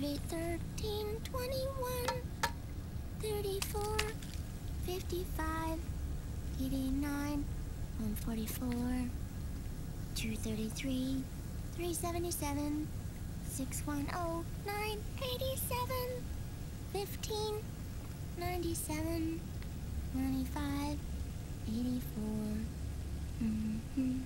5, 8, 13, 21, 34, 55, 89, 144, 233, 377, 610, 987, 15, 97, 95, 84. Mm-hmm.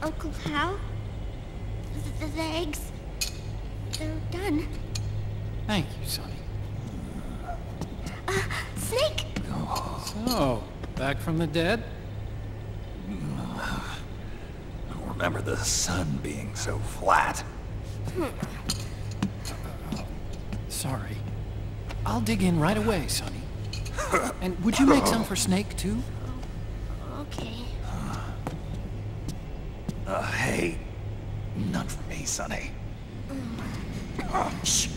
Uncle Hal? The eggs, they're done. Thank you, Sonny. Snake! So, back from the dead? I don't remember the sun being so flat. Sorry. I'll dig in right away, Sonny. And would you make some for Snake, too? Okay. Hey, none for me, Sonny. Shh.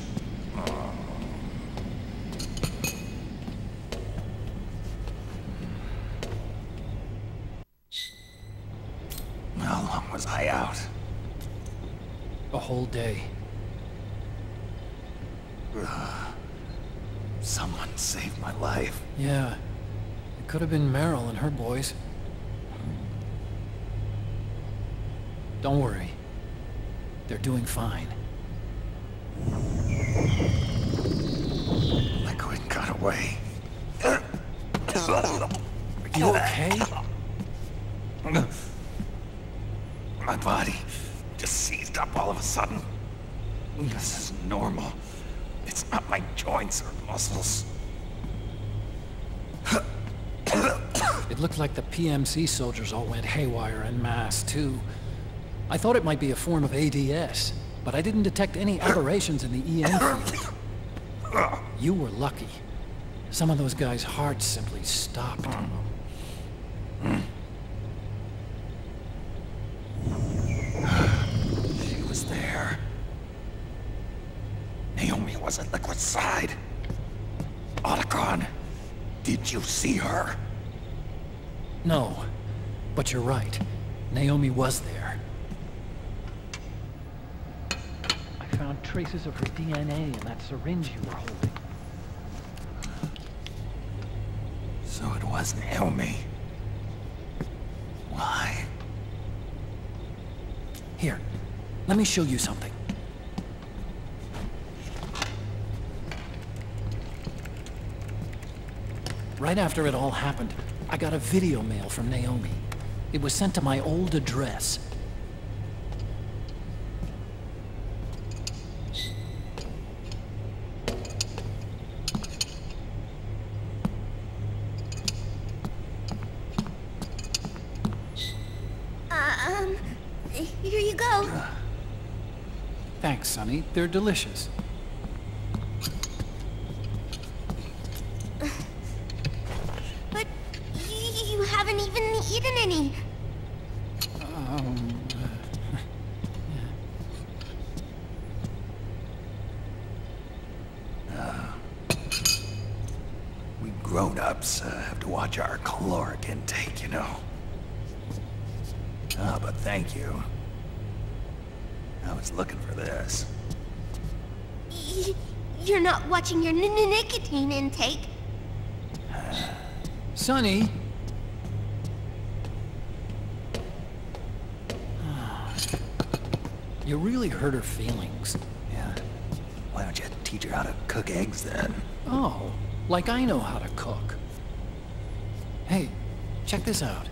How long was I out? A whole day. Someone saved my life. Yeah. It could have been Meryl and her boys. Don't worry. They're doing fine. Liquid got away. You okay? My body just seized up all of a sudden. This is normal. It's not my joints or muscles. It looked like the PMC soldiers all went haywire en masse, too. I thought it might be a form of ADS, but I didn't detect any aberrations in the EM field. You were lucky. Some of those guys' hearts simply stopped. She was there. Naomi was at Liquid's side. Otacon, did you see her? No, but you're right. Naomi was there. I found traces of her DNA in that syringe you were holding. So it was Naomi. Why? Here, let me show you something. Right after it all happened, I got a video mail from Naomi. It was sent to my old address. Here you go. Thanks, Sonny. They're delicious. But you haven't even eaten any. We grown-ups have to watch our caloric intake, you know. But thank you. I was looking for this. You're not watching your nicotine intake. Sonny! You really hurt her feelings. Yeah. Why don't you teach her how to cook eggs then? Oh, like I know how to cook. Hey, check this out.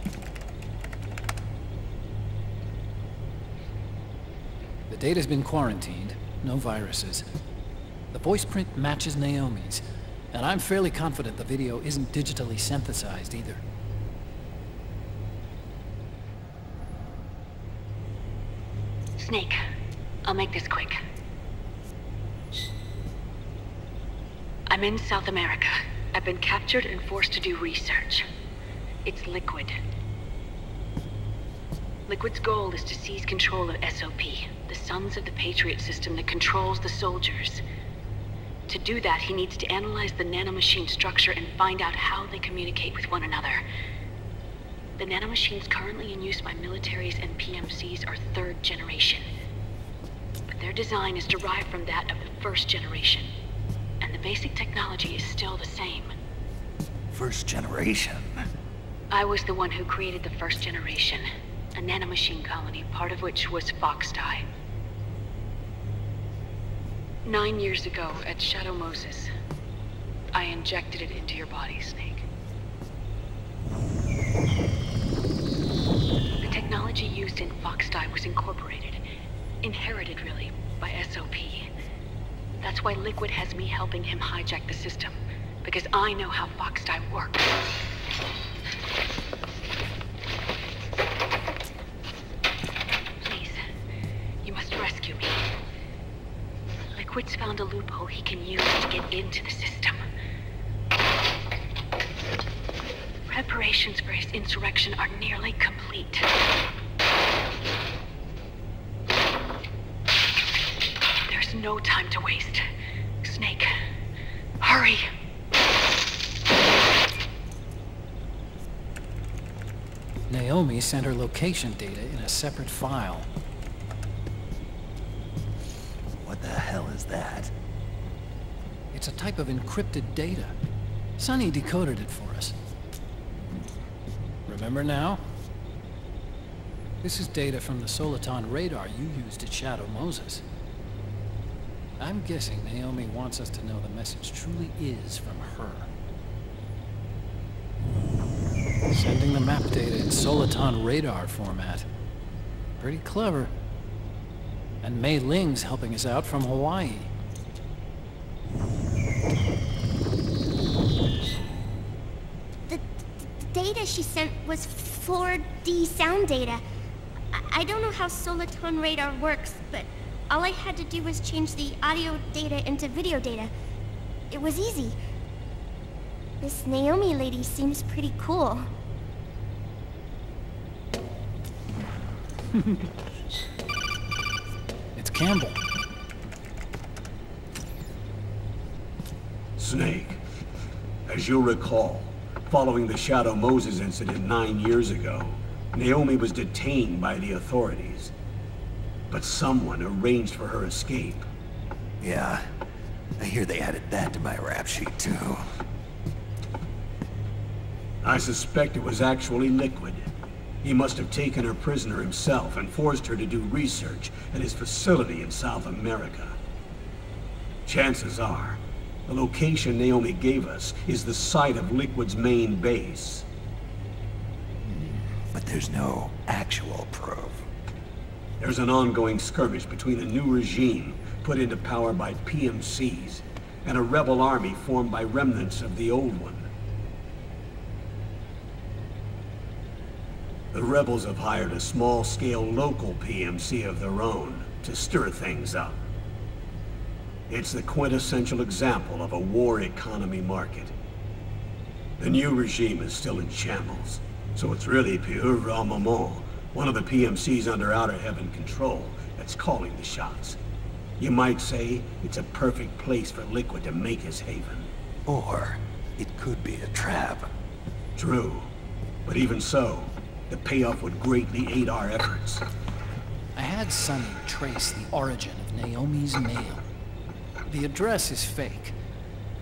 The data's been quarantined, no viruses. The voice print matches Naomi's, And I'm fairly confident the video isn't digitally synthesized either. Snake, I'll make this quick. I'm in South America. I've been captured and forced to do research. It's Liquid. Liquid's goal is to seize control of SOP, the Sons of the Patriot system that controls the soldiers. To do that, he needs to analyze the nanomachine structure and find out how they communicate with one another. The nanomachines currently in use by militaries and PMCs are 3rd generation. But their design is derived from that of the 1st generation. And the basic technology is still the same. 1st generation? I was the one who created the 1st generation. A nanomachine colony, part of which was Foxdie. 9 years ago, at Shadow Moses, I injected it into your body, Snake. The technology used in Foxdie was incorporated, inherited really, by SOP. That's why Liquid has me helping him hijack the system, because I know how Foxdie works. Rescue me. Liquid's found a loophole he can use to get into the system. Preparations for his insurrection are nearly complete. There's no time to waste. Snake, hurry! Naomi sent her location data in a separate file. What the hell is that? It's a type of encrypted data. Sonny decoded it for us. Remember now? This is data from the Soliton radar you used at Shadow Moses. I'm guessing Naomi wants us to know the message truly is from her. Sending the map data in Soliton radar format. Pretty clever. And Mei Ling's helping us out from Hawaii. The data she sent was 4D sound data. I don't know how Soliton radar works, but all I had to do was change the audio data into video data. It was easy. This Naomi lady seems pretty cool. It's Campbell. Snake, as you'll recall, following the Shadow Moses incident 9 years ago, Naomi was detained by the authorities. But someone arranged for her escape. Yeah, I hear they added that to my rap sheet too. I suspect it was actually Liquid. He must have taken her prisoner himself and forced her to do research at his facility in South America. Chances are, the location Naomi gave us is the site of Liquid's main base. But there's no actual proof. There's an ongoing skirmish between a new regime put into power by PMCs and a rebel army formed by remnants of the old one. The rebels have hired a small-scale local PMC of their own to stir things up. It's the quintessential example of a war economy market. The new regime is still in shambles, so it's really Pure Maman, one of the PMCs under Outer Heaven control, that's calling the shots. You might say it's a perfect place for Liquid to make his haven. Or it could be a trap. True, but even so, the payoff would greatly aid our efforts. I had Sonny trace the origin of Naomi's mail. The address is fake,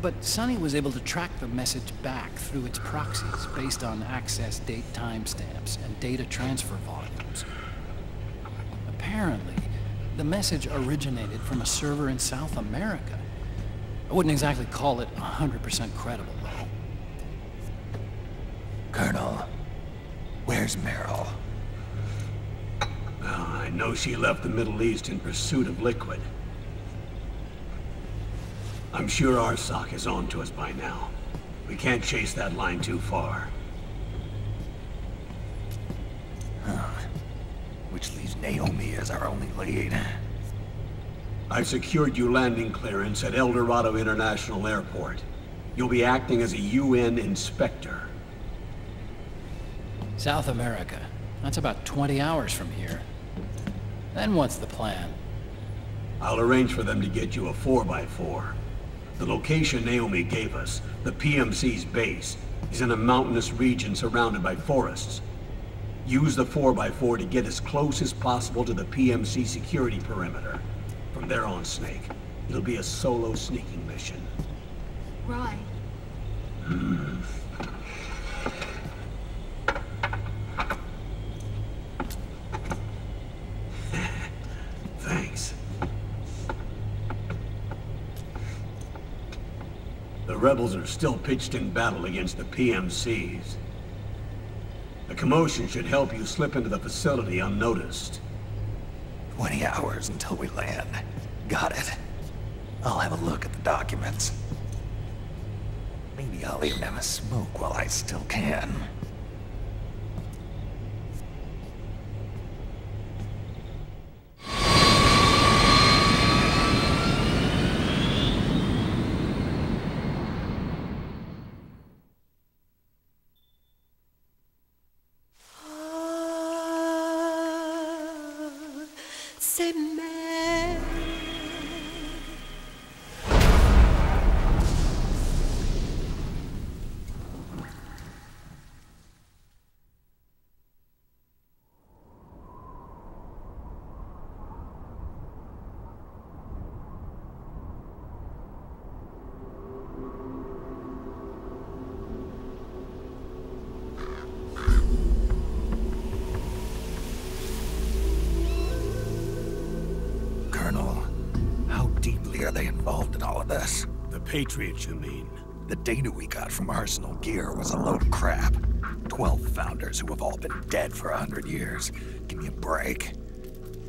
but Sonny was able to track the message back through its proxies based on access date timestamps and data transfer volumes. Apparently, the message originated from a server in South America. I wouldn't exactly call it 100% credible, though. Colonel, where's Meryl? Well, I know she left the Middle East in pursuit of Liquid. I'm sure Arsak is on to us by now. We can't chase that line too far. Which leaves Naomi as our only lead. I've secured you landing clearance at El Dorado International Airport. You'll be acting as a UN inspector. South America. That's about 20 hours from here. Then what's the plan? I'll arrange for them to get you a 4x4. The location Naomi gave us, the PMC's base, is in a mountainous region surrounded by forests. Use the 4x4 to get as close as possible to the PMC security perimeter. From there on, Snake, it'll be a solo sneaking mission. Right. Thanks. The rebels are still pitched in battle against the PMCs. The commotion should help you slip into the facility unnoticed. 20 hours until we land. Got it. I'll have a look at the documents. Maybe I'll even have a smoke while I still can. Are they involved in all of this? The Patriots, you mean? The data we got from Arsenal Gear was a load of crap. 12 founders who have all been dead for 100 years. Give me a break.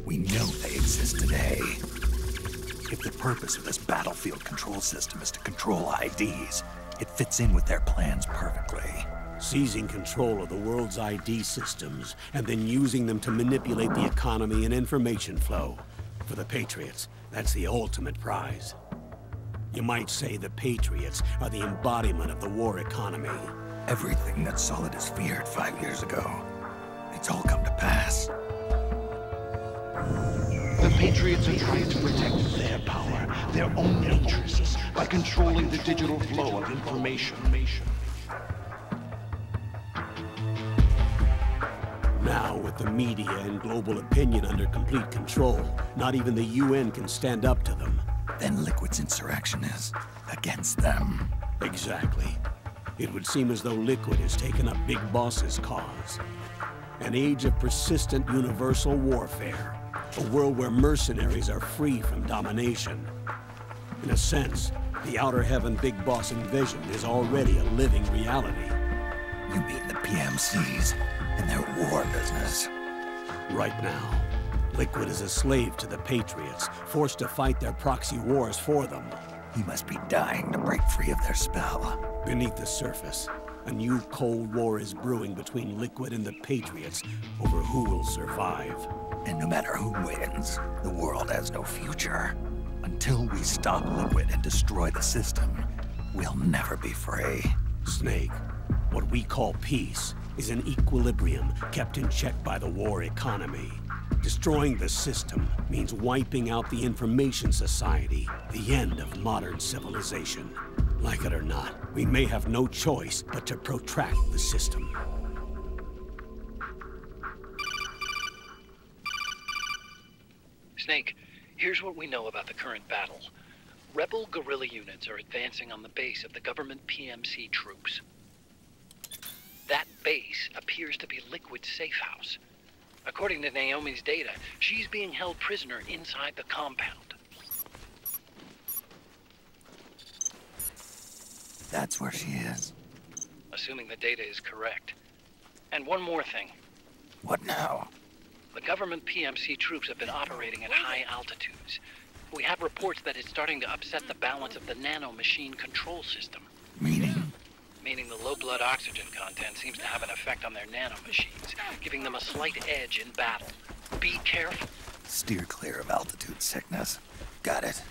We know they exist today. If the purpose of this battlefield control system is to control IDs, it fits in with their plans perfectly. Seizing control of the world's ID systems, and then using them to manipulate the economy and information flow. For the Patriots, that's the ultimate prize. You might say the Patriots are the embodiment of the war economy. Everything that Solidus feared 5 years ago, it's all come to pass. The Patriots are trying to protect their power, their own interests, by controlling the digital flow of information. Now, with the media and global opinion under complete control, not even the UN can stand up to them. Then Liquid's insurrection is against them. Exactly. It would seem as though Liquid has taken up Big Boss's cause. An age of persistent universal warfare. A world where mercenaries are free from domination. In a sense, the Outer Heaven Big Boss envisioned is already a living reality. You mean the PMCs and their war business? Right now, Liquid is a slave to the Patriots, forced to fight their proxy wars for them. He must be dying to break free of their spell. Beneath the surface, a new Cold War is brewing between Liquid and the Patriots over who will survive. And no matter who wins, the world has no future. Until we stop Liquid and destroy the system, we'll never be free. Snake, what we call peace is an equilibrium kept in check by the war economy. Destroying the system means wiping out the information society, the end of modern civilization. Like it or not, we may have no choice but to protract the system. Snake, here's what we know about the current battle. Rebel guerrilla units are advancing on the base of the government PMC troops. That base appears to be Liquid's safe house. According to Naomi's data, she's being held prisoner inside the compound. That's where she is. Assuming the data is correct. And one more thing. What now? The government PMC troops have been operating at high altitudes. We have reports that it's starting to upset the balance of the nanomachine control system. Meaning? Meaning the low blood oxygen content seems to have an effect on their nanomachines, giving them a slight edge in battle. Be careful. Steer clear of altitude sickness. Got it.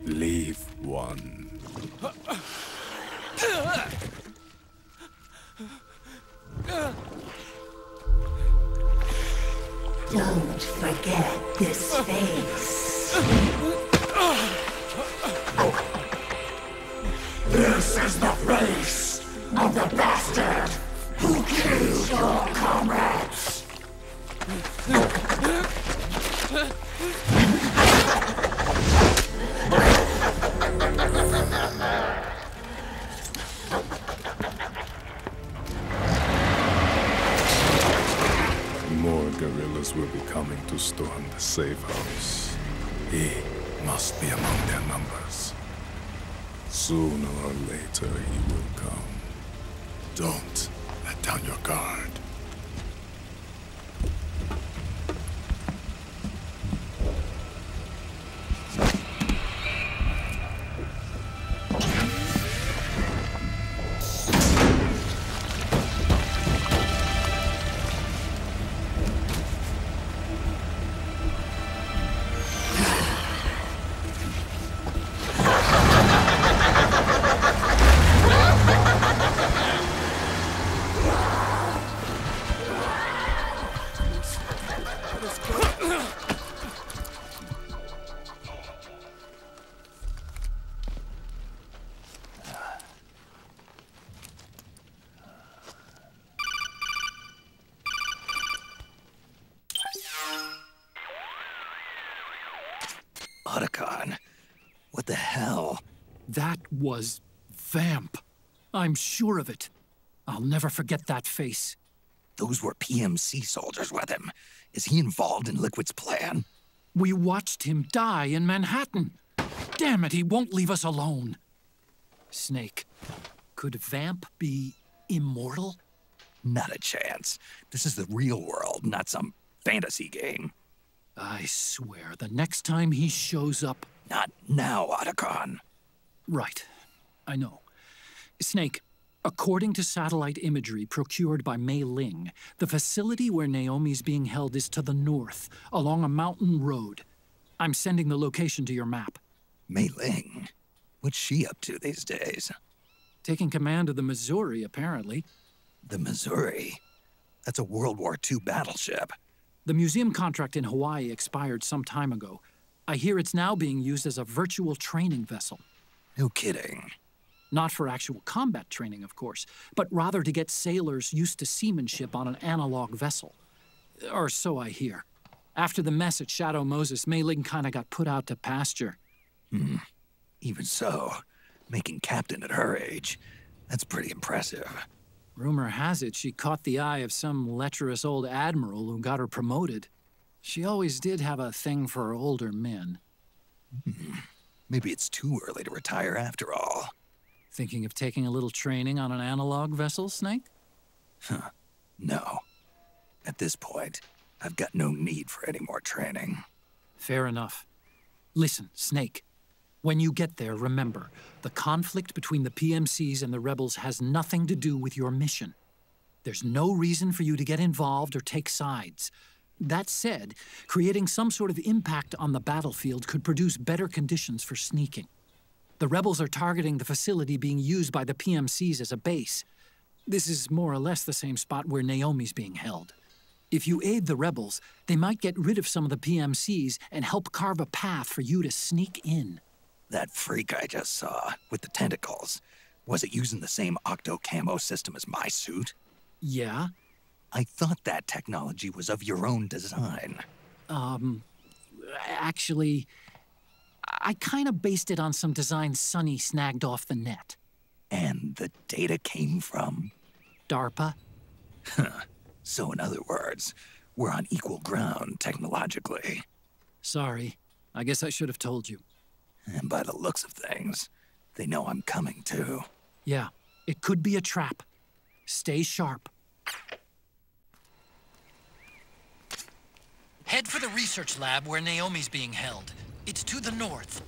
Leave one. Don't forget this face. This is the face of the bastard who killed your comrades. More guerrillas will be coming to storm the safe house. He must be among their numbers. Sooner or later he will come. Don't let down your guard. Otacon, what the hell? That was Vamp. I'm sure of it. I'll never forget that face. Those were PMC soldiers with him. Is he involved in Liquid's plan? We watched him die in Manhattan. Damn it, he won't leave us alone. Snake, could Vamp be immortal? Not a chance. This is the real world, not some fantasy game. I swear, the next time he shows up... Not now, Otacon. Right. I know. Snake, according to satellite imagery procured by Mei Ling, the facility where Naomi's being held is to the north, along a mountain road. I'm sending the location to your map. Mei Ling? What's she up to these days? Taking command of the Missouri, apparently. The Missouri? That's a World War II battleship. The museum contract in Hawaii expired some time ago. I hear it's now being used as a virtual training vessel. No kidding. Not for actual combat training, of course, but rather to get sailors used to seamanship on an analog vessel. Or so I hear. After the mess at Shadow Moses, Mei Ling kinda got put out to pasture. Even so, making captain at her age, that's pretty impressive. Rumor has it she caught the eye of some lecherous old admiral who got her promoted. She always did have a thing for older men. Maybe it's too early to retire after all. Thinking of taking a little training on an analog vessel, Snake? No. At this point, I've got no need for any more training. Fair enough. Listen, Snake. When you get there, remember, the conflict between the PMCs and the rebels has nothing to do with your mission. There's no reason for you to get involved or take sides. That said, creating some sort of impact on the battlefield could produce better conditions for sneaking. The rebels are targeting the facility being used by the PMCs as a base. This is more or less the same spot where Naomi's being held. If you aid the rebels, they might get rid of some of the PMCs and help carve a path for you to sneak in. That freak I just saw, with the tentacles, was it using the same octo-camo system as my suit? Yeah? I thought that technology was of your own design. Actually, I kind of based it on some design Sonny snagged off the net. And the data came from? DARPA. So in other words, we're on equal ground technologically. Sorry. I guess I should have told you. And by the looks of things, they know I'm coming too. Yeah, it could be a trap. Stay sharp. Head for the research lab where Naomi's being held. It's to the north.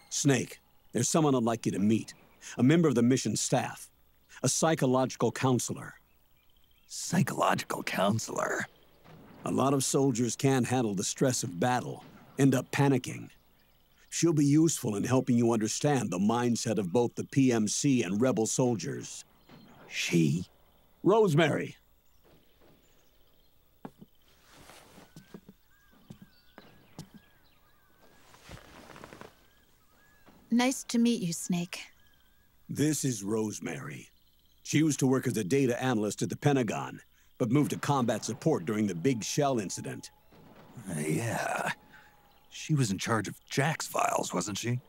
Snake, there's someone I'd like you to meet. A member of the mission staff. A psychological counselor. Psychological counselor? A lot of soldiers can't handle the stress of battle, end up panicking. She'll be useful in helping you understand the mindset of both the PMC and rebel soldiers. She? Rosemary. Nice to meet you, Snake. This is Rosemary. She used to work as a data analyst at the Pentagon, but moved to combat support during the Big Shell incident. Yeah. She was in charge of Jack's files, wasn't she?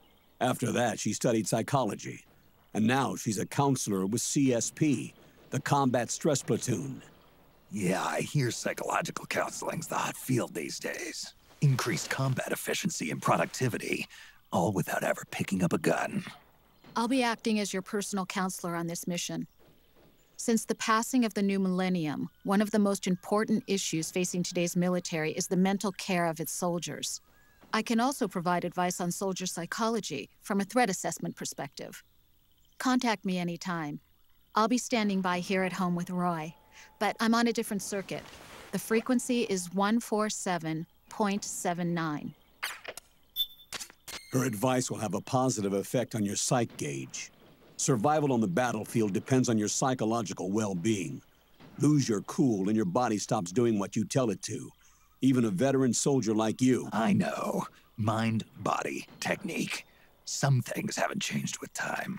After that, she studied psychology. And now she's a counselor with CSP, the Combat Stress Platoon. Yeah, I hear psychological counseling's the hot field these days. Increased combat efficiency and productivity, all without ever picking up a gun. I'll be acting as your personal counselor on this mission. Since the passing of the new millennium, one of the most important issues facing today's military is the mental care of its soldiers. I can also provide advice on soldier psychology from a threat assessment perspective. Contact me anytime. I'll be standing by here at home with Roy, but I'm on a different circuit. The frequency is 147.79. Her advice will have a positive effect on your psych gauge. Survival on the battlefield depends on your psychological well-being. Lose your cool and your body stops doing what you tell it to. Even a veteran soldier like you. I know. Mind, body, technique. Some things haven't changed with time.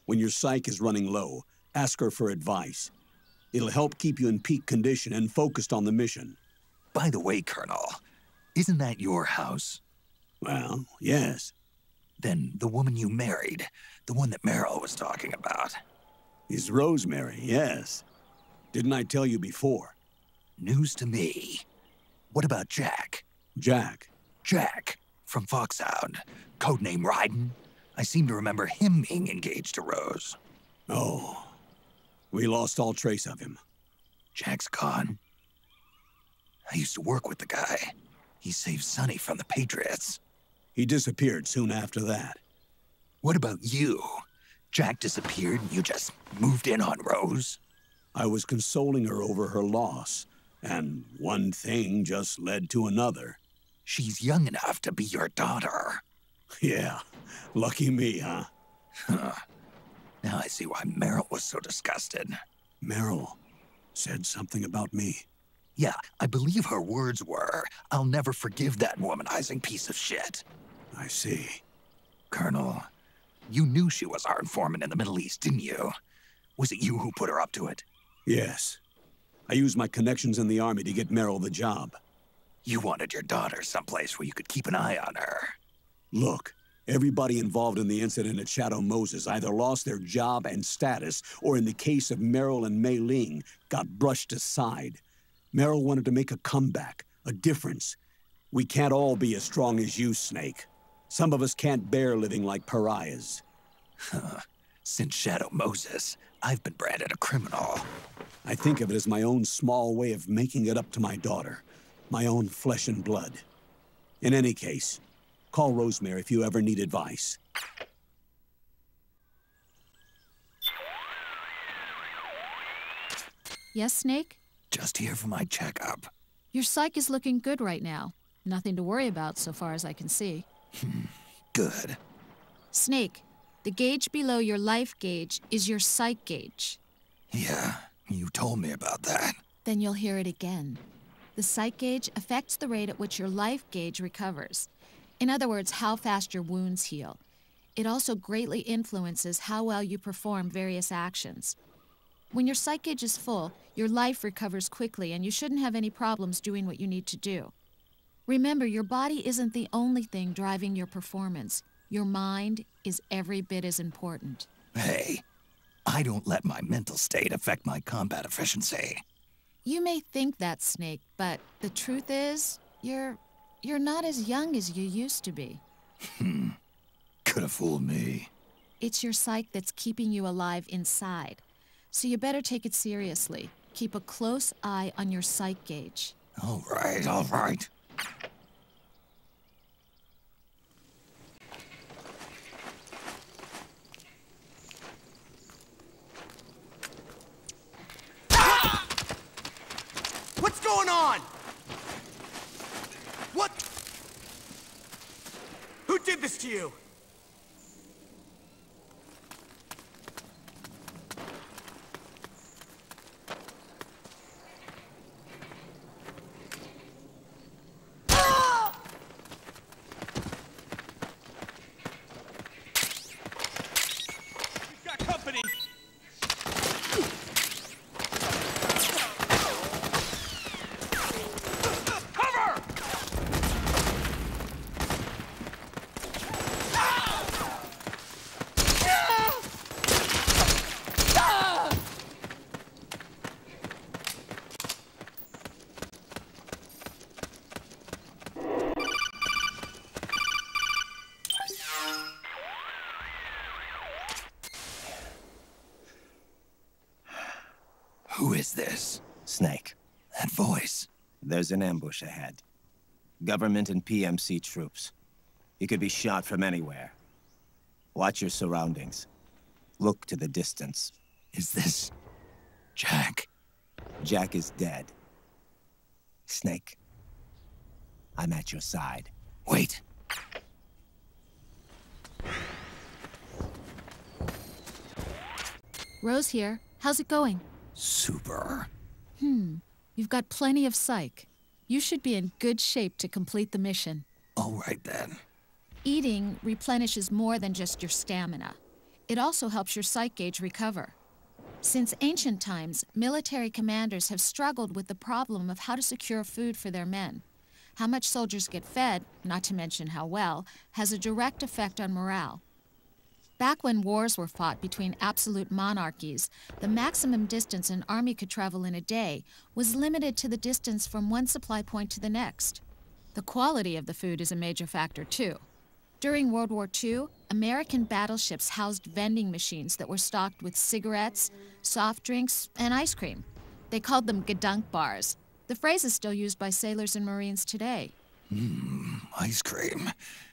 When your psyche is running low, ask her for advice. It'll help keep you in peak condition and focused on the mission. By the way, Colonel, isn't that your house? Well, yes. Then the woman you married, the one that Meryl was talking about. Is Rosemary, yes. Didn't I tell you before? News to me. What about Jack? Jack? Jack, from Foxhound. Codename Raiden. I seem to remember him being engaged to Rose. Oh. We lost all trace of him. Jack's gone. I used to work with the guy. He saved Sonny from the Patriots. He disappeared soon after that. What about you? Jack disappeared and you just moved in on Rose? I was consoling her over her loss, and one thing just led to another. She's young enough to be your daughter. Yeah, lucky me, huh? Now I see why Meryl was so disgusted. Meryl said something about me. Yeah, I believe her words were, "I'll never forgive that womanizing piece of shit." I see. Colonel, you knew she was our informant in the Middle East, didn't you? Was it you who put her up to it? Yes. I used my connections in the army to get Meryl the job. You wanted your daughter someplace where you could keep an eye on her. Look, everybody involved in the incident at Shadow Moses either lost their job and status, or in the case of Meryl and Mei Ling, got brushed aside. Meryl wanted to make a comeback, a difference. We can't all be as strong as you, Snake. Some of us can't bear living like pariahs. Since Shadow Moses, I've been branded a criminal. I think of it as my own small way of making it up to my daughter. My own flesh and blood. In any case, call Rosemary if you ever need advice. Yes, Snake? Just here for my checkup. Your psych is looking good right now. Nothing to worry about so far as I can see. Good. Snake, the gauge below your life gauge is your psych gauge. Yeah, you told me about that. Then you'll hear it again. The psych gauge affects the rate at which your life gauge recovers. In other words, how fast your wounds heal. It also greatly influences how well you perform various actions. When your psych gauge is full, your life recovers quickly and you shouldn't have any problems doing what you need to do. Remember, your body isn't the only thing driving your performance. Your mind is every bit as important. Hey, I don't let my mental state affect my combat efficiency. You may think that, Snake, but the truth is, you're not as young as you used to be. Could have fooled me. It's your psyche that's keeping you alive inside. So you better take it seriously. Keep a close eye on your psych gauge. All right, all right. What's going on? What? Who did this to you? We've got company. Who is this? Snake. That voice. There's an ambush ahead. Government and PMC troops. You could be shot from anywhere. Watch your surroundings. Look to the distance. Is this Jack? Jack is dead. Snake, I'm at your side. Wait. Rose here. How's it going? Super. You've got plenty of psych. You should be in good shape to complete the mission. All right, then. Eating replenishes more than just your stamina. It also helps your psych gauge recover. Since ancient times, military commanders have struggled with the problem of how to secure food for their men. How much soldiers get fed, not to mention how well, has a direct effect on morale. Back when wars were fought between absolute monarchies, the maximum distance an army could travel in a day was limited to the distance from one supply point to the next. The quality of the food is a major factor, too. During World War II, American battleships housed vending machines that were stocked with cigarettes, soft drinks, and ice cream. They called them Gedunk bars. The phrase is still used by sailors and Marines today. Ice cream.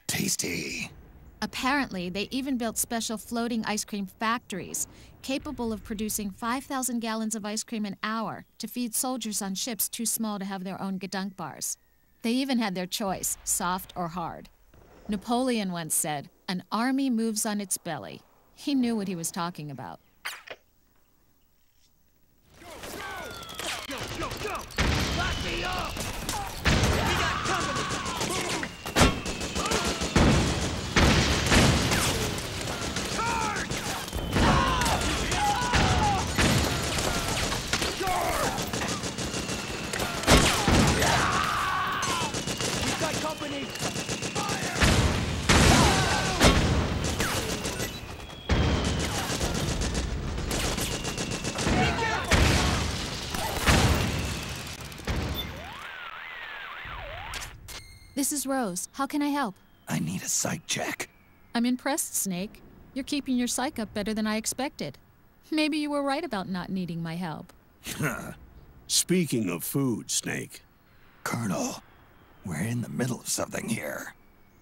Tasty. Apparently, they even built special floating ice cream factories capable of producing 5,000 gallons of ice cream an hour to feed soldiers on ships too small to have their own Gedunk bars. They even had their choice, soft or hard. Napoleon once said, "An army moves on its belly." He knew what he was talking about. Go! Lock me up! We got company! Charge! This is Rose. How can I help? I need a psych check. I'm impressed, Snake. You're keeping your psych up better than I expected. Maybe you were right about not needing my help. Speaking of food, Snake. Colonel, we're in the middle of something here.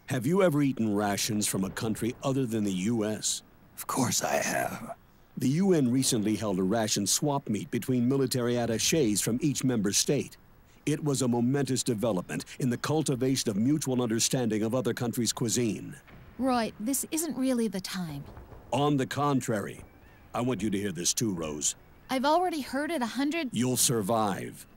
Have you ever eaten rations from a country other than the U.S.? Of course I have. The UN recently held a ration swap meet between military attachés from each member state. It was a momentous development in the cultivation of mutual understanding of other countries' cuisine. Roy, this isn't really the time. On the contrary. I want you to hear this too, Rose. I've already heard it 100... You'll survive.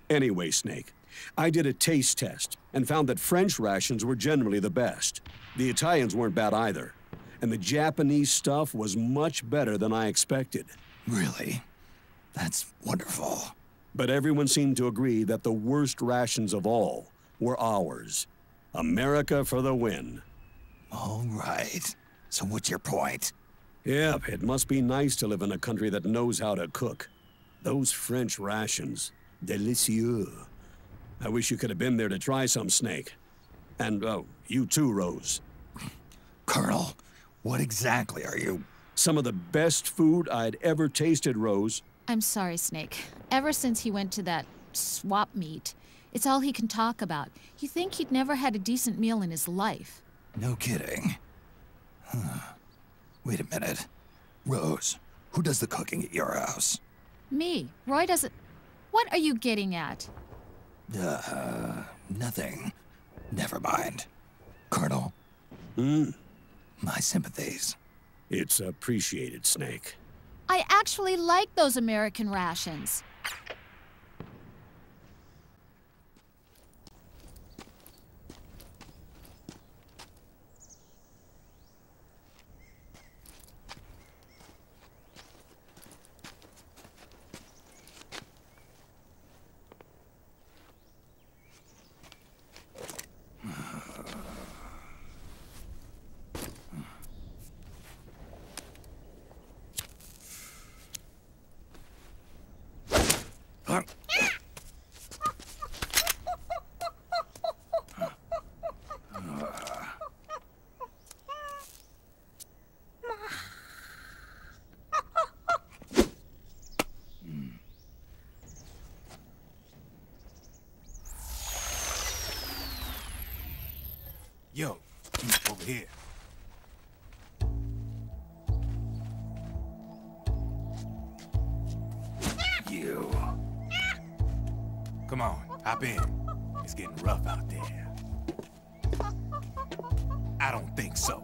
Anyway, Snake, I did a taste test and found that French rations were generally the best. The Italians weren't bad either. And the Japanese stuff was much better than I expected. Really? That's wonderful. But everyone seemed to agree that the worst rations of all were ours. America for the win. All right. So what's your point? Yep, it must be nice to live in a country that knows how to cook. Those French rations, délicieux. I wish you could have been there to try some, Snake. And, oh, you too, Rose. Colonel, what exactly are you... Some of the best food I'd ever tasted, Rose. I'm sorry, Snake. Ever since he went to that swap meet, it's all he can talk about. You think he'd never had a decent meal in his life. No kidding. Huh. Wait a minute. Rose, who does the cooking at your house? Me. Roy doesn't... What are you getting at? Nothing. Never mind. Colonel? My sympathies. It's appreciated, Snake. I actually like those American rations. Yo, over here. You. Come on, hop in. It's getting rough out there. I don't think so.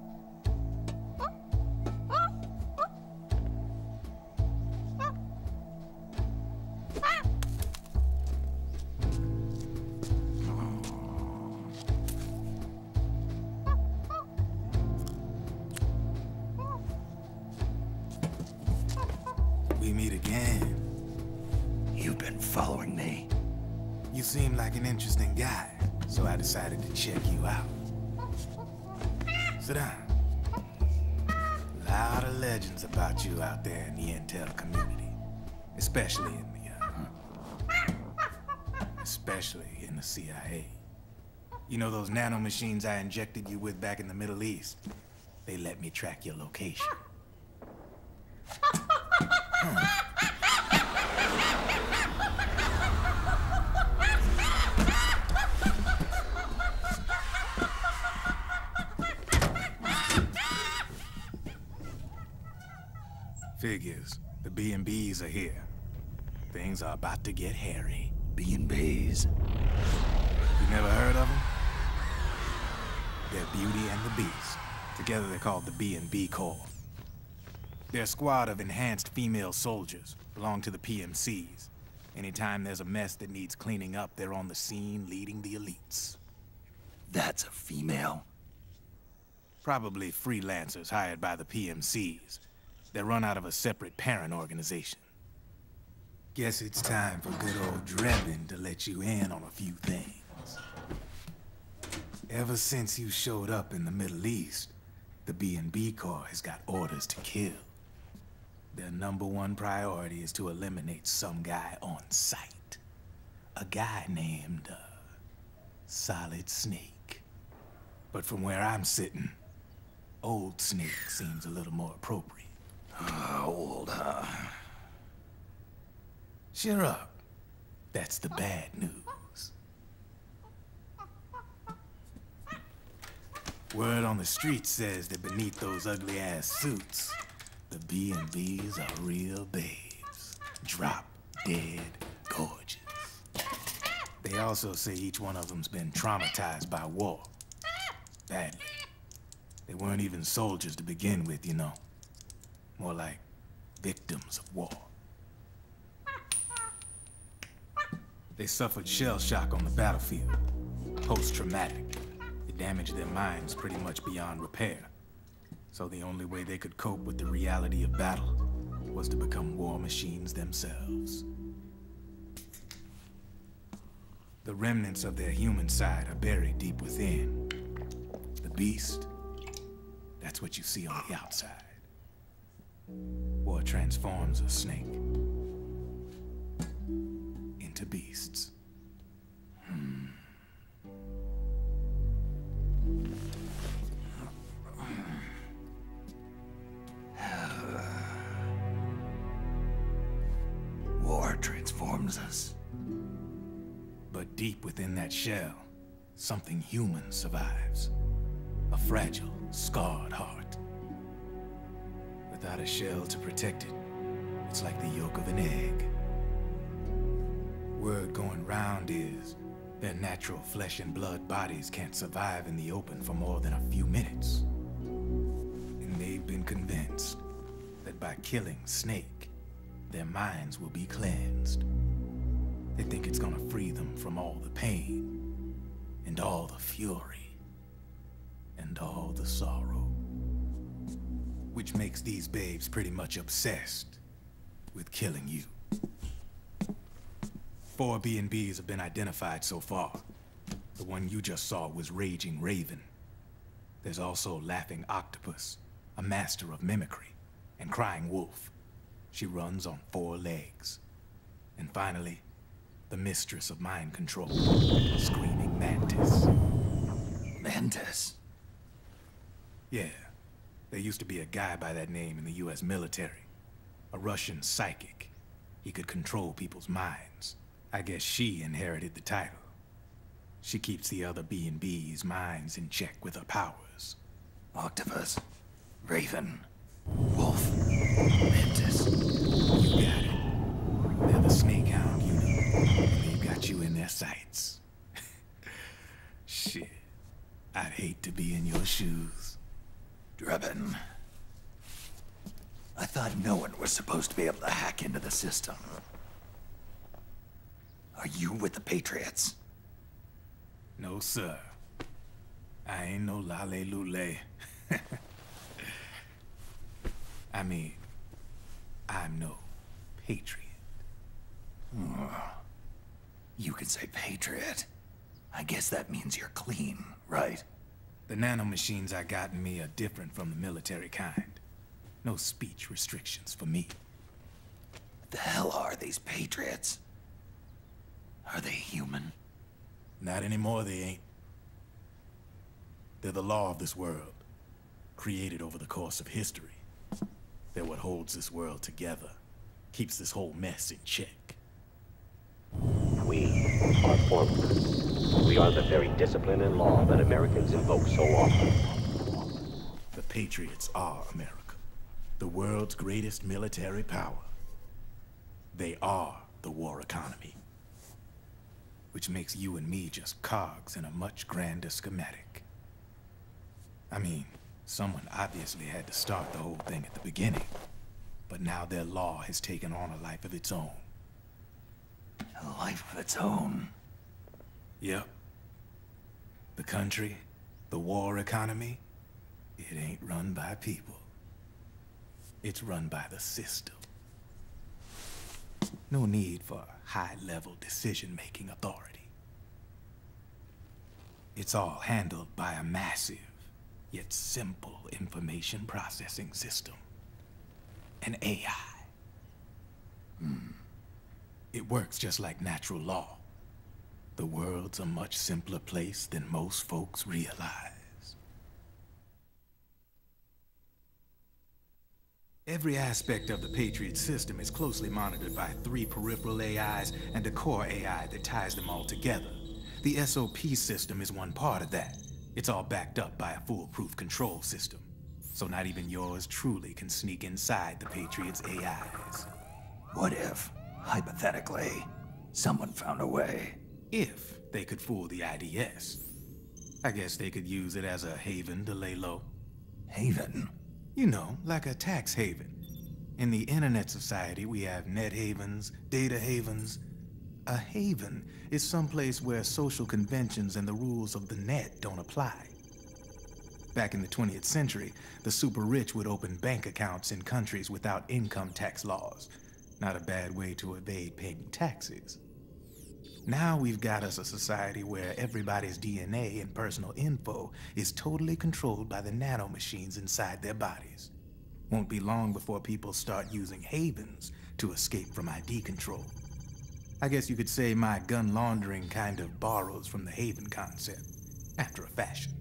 We meet again. You've been following me. You seem like an interesting guy, so I decided to check you out. Sit down. A lot of legends about you out there in the intel community, especially in the CIA. You know those nanomachines I injected you with back in the Middle East? They let me track your location. Figures. The B&Bs are here. Things are about to get hairy. B&Bs? You never heard of them? They're Beauty and the Beast. Together they're called the B&B Corps. They're a squad of enhanced female soldiers, belong to the PMCs. Anytime there's a mess that needs cleaning up, they're on the scene leading the elites. That's a female? Probably freelancers hired by the PMCs. They're run out of a separate parent organization. Guess it's time for good old Drebin to let you in on a few things. Ever since you showed up in the Middle East, the B&B Corps has got orders to kill. Their #1 priority is to eliminate some guy on sight. A guy named, Solid Snake. But from where I'm sitting, Old Snake seems a little more appropriate. Old, huh? Cheer up. That's the bad news. Word on the street says that beneath those ugly-ass suits, the B&Bs are real babes. Drop dead gorgeous. They also say each one of them's been traumatized by war. Badly. They weren't even soldiers to begin with, you know. More like victims of war. They suffered shell shock on the battlefield. Post-traumatic. It damaged their minds pretty much beyond repair. So the only way they could cope with the reality of battle was to become war machines themselves. The remnants of their human side are buried deep within. The beast, that's what you see on the outside. War transforms a snake into beasts. War transforms us. But deep within that shell, something human survives. A fragile, scarred heart. Without a shell to protect it, it's like the yolk of an egg. Word going round is their natural flesh and blood bodies can't survive in the open for more than a few minutes. And they've been convinced that by killing Snake, their minds will be cleansed. They think it's gonna free them from all the pain, and all the fury, and all the sorrow. Which makes these babes pretty much obsessed with killing you. 4 B&Bs have been identified so far. The one you just saw was Raging Raven. There's also Laughing Octopus, a master of mimicry, and Crying Wolf. She runs on 4 legs. And finally, the mistress of mind control, Screaming Mantis. Mantis? Yeah. There used to be a guy by that name in the US military. A Russian psychic. He could control people's minds. I guess she inherited the title. She keeps the other B&B's minds in check with her powers. Octopus, Raven, Wolf, Mantis. You got it. They're the Snake Hound unit. And they've got you in their sights. Shit. I'd hate to be in your shoes. Drebin. I thought no one was supposed to be able to hack into the system. Are you with the Patriots? No, sir. I ain't no lale-lule. I mean, I'm no patriot. You can say patriot. I guess that means you're clean, right? The nanomachines I got in me are different from the military kind. No speech restrictions for me. What the hell are these Patriots? Are they human? Not anymore, they ain't. They're the law of this world, created over the course of history. They're what holds this world together, keeps this whole mess in check. We are formless. We are the very discipline and law that Americans invoke so often. The Patriots are America, the world's greatest military power. They are the war economy. Which makes you and me just cogs in a much grander schematic. I mean, someone obviously had to start the whole thing at the beginning. But now their law has taken on a life of its own. A life of its own? Yep. The country, the war economy, it ain't run by people. It's run by the system. No need for high-level decision-making authority. It's all handled by a massive, yet simple information processing system. An AI. It works just like natural law. The world's a much simpler place than most folks realize. Every aspect of the Patriot system is closely monitored by 3 peripheral AIs and a core AI that ties them all together. The SOP system is one part of that. It's all backed up by a foolproof control system. So not even yours truly can sneak inside the Patriot's AIs. What if, hypothetically, someone found a way? If they could fool the IDS. I guess they could use it as a haven to lay low. Haven? You know, like a tax haven. In the internet society, we have net havens, data havens. A haven is someplace where social conventions and the rules of the net don't apply. Back in the 20th century, the super rich would open bank accounts in countries without income tax laws. Not a bad way to evade paying taxes. Now we've got us a society where everybody's DNA and personal info is totally controlled by the nanomachines inside their bodies. Won't be long before people start using havens to escape from ID control. I guess you could say my gun laundering kind of borrows from the haven concept, after a fashion.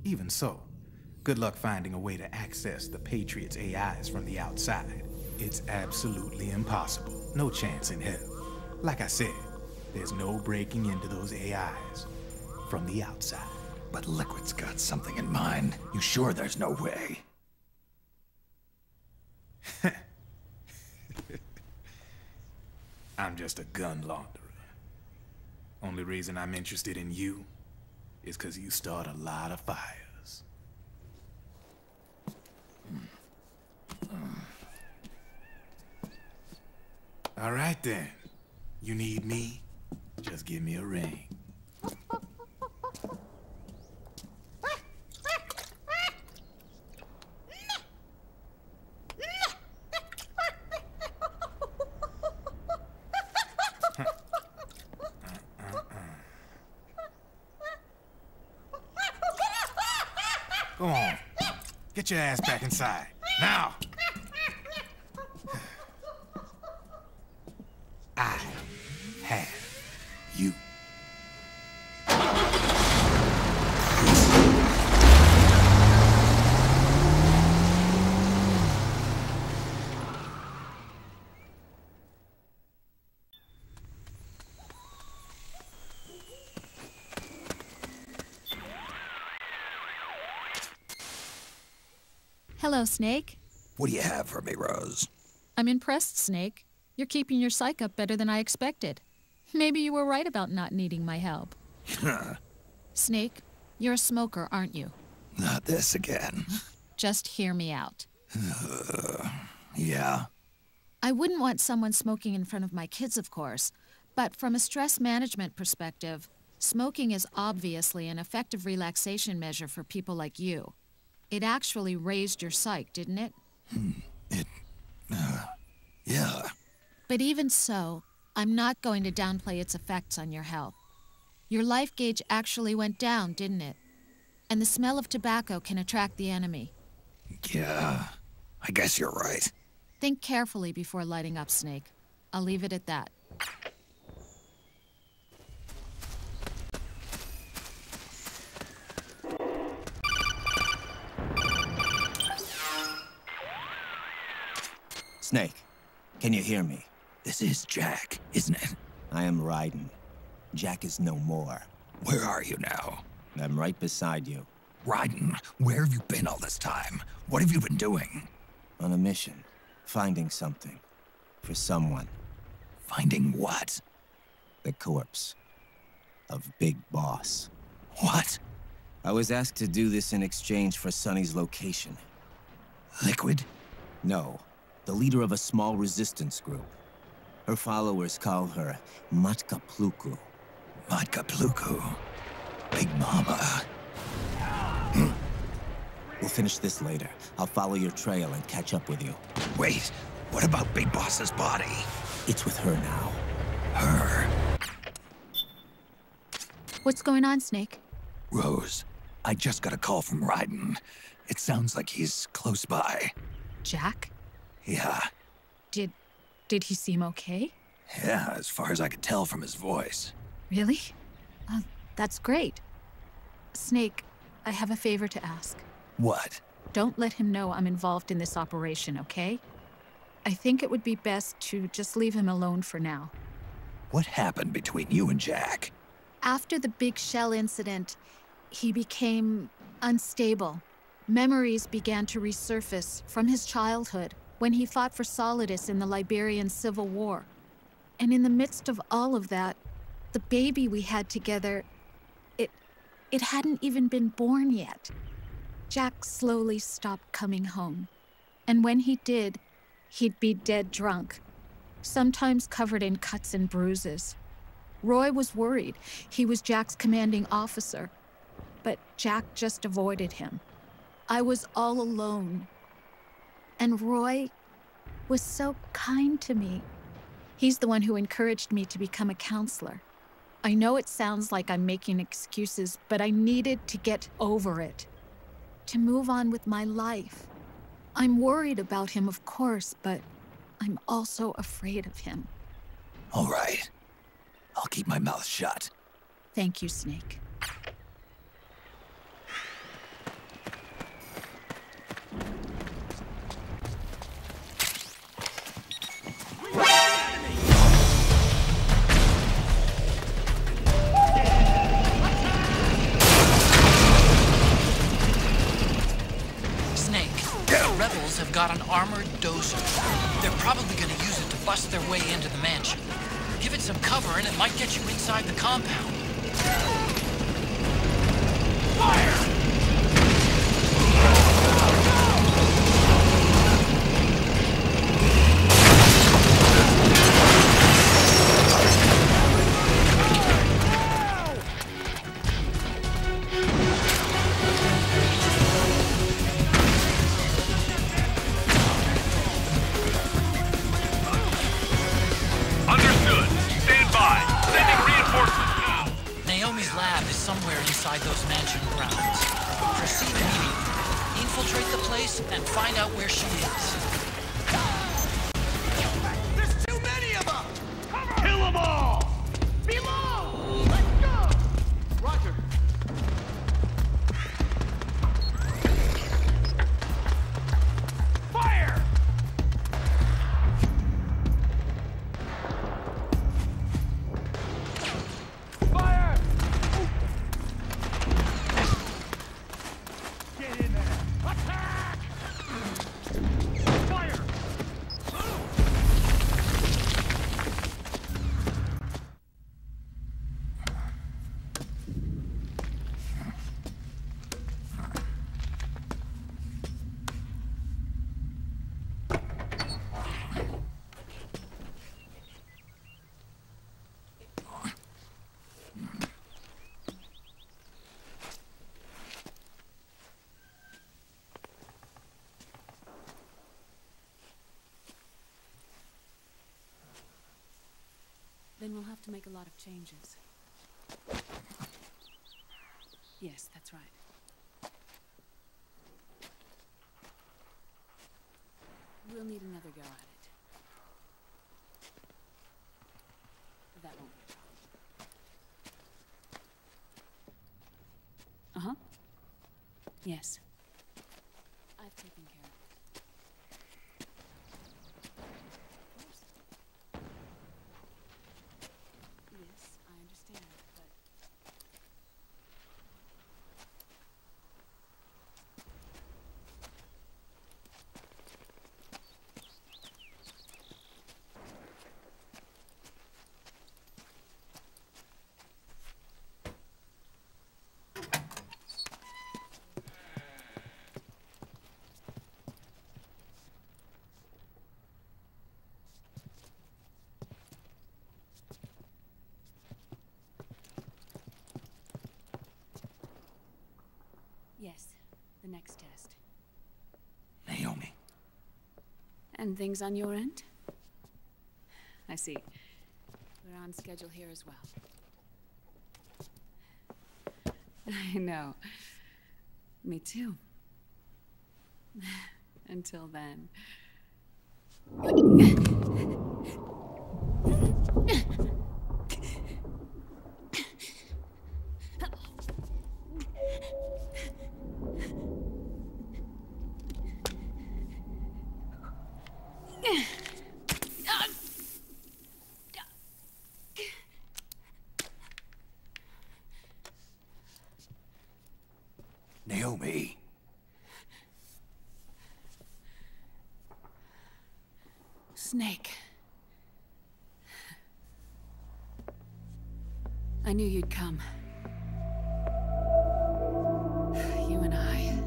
Even so, good luck finding a way to access the Patriot's AIs from the outside. It's absolutely impossible. No chance in hell. Like I said, there's no breaking into those AIs from the outside. But Liquid's got something in mind. You sure there's no way? I'm just a gun launderer. Only reason I'm interested in you is because you start a lot of fires. All right then. You need me? Just give me a ring. Go on. Get your ass back inside. Now! I have you. Hello, Snake. What do you have for me, Rose? I'm impressed, Snake. You're keeping your psych up better than I expected. Maybe you were right about not needing my help. Snake, you're a smoker, aren't you? Not this again. Just hear me out. Yeah? I wouldn't want someone smoking in front of my kids, of course. But from a stress management perspective, smoking is obviously an effective relaxation measure for people like you. It actually raised your psych, didn't it? Yeah. But even so, I'm not going to downplay its effects on your health. Your life gauge actually went down, didn't it? And the smell of tobacco can attract the enemy. Yeah, I guess you're right. Think carefully before lighting up, Snake. I'll leave it at that. Snake, can you hear me? This is Jack, isn't it? I am Raiden. Jack is no more. Where are you now? I'm right beside you. Raiden, where have you been all this time? What have you been doing? On a mission. Finding something. For someone. Finding what? The corpse. Of Big Boss. What? I was asked to do this in exchange for Sonny's location. Liquid? No. The leader of a small resistance group. Her followers call her Matka Pluku. Matka Pluku? Big Mama. We'll finish this later. I'll follow your trail and catch up with you. Wait, what about Big Boss's body? It's with her now. Her? What's going on, Snake? Rose, I just got a call from Raiden. It sounds like he's close by. Jack? Yeah. Did he seem okay? Yeah, as far as I could tell from his voice. Really? That's great. Snake, I have a favor to ask. What? don't let him know I'm involved in this operation, okay? I think it would be best to just leave him alone for now. What happened between you and Jack? After the Big Shell incident, he became unstable. Memories began to resurface from his childhood when he fought for Solidus in the Liberian Civil War. And in the midst of all of that, the baby we had together, it hadn't even been born yet. Jack slowly stopped coming home. And when he did, he'd be dead drunk, sometimes covered in cuts and bruises. Roy was worried. He was Jack's commanding officer. But Jack just avoided him. I was all alone. And Roy was so kind to me. He's the one who encouraged me to become a counselor. I know it sounds like I'm making excuses, but I needed to get over it, to move on with my life. I'm worried about him, of course, but I'm also afraid of him. All right. I'll keep my mouth shut. Thank you, Snake. Have got an armored dozer. They're probably going to use it to bust their way into the mansion. Give it some cover and it might get you inside the compound. Fire! Somewhere inside those mansion grounds. Proceed immediately. Infiltrate the place and find out where she is. There's too many of them! Kill them all! Below! Let's go! Roger. Fire! Fire! Get in there! Attack! Fire! Then we'll have to make a lot of changes. Yes, that's right. We'll need another go at it. That won't be a problem. Uh-huh. Yes. I've taken care of it. Yes, I understand, but... Yes, the next test. Naomi. And things on your end? I see. We're on schedule here as well. I know. Me too. Until then. Snake. I knew you'd come. You and I,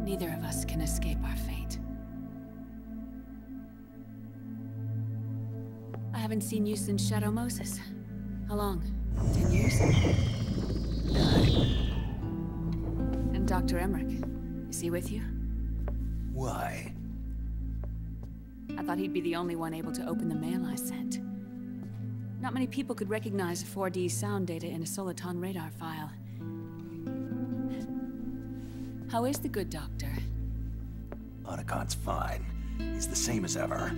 neither of us can escape our fate. I haven't seen you since Shadow Moses. How long? 10 years? 9. And Dr. Emmerich, is he with you? Why? I thought he'd be the only one able to open the mail I sent. Not many people could recognize 4D sound data in a Soliton radar file. How is the good doctor? Otacon's fine. He's the same as ever.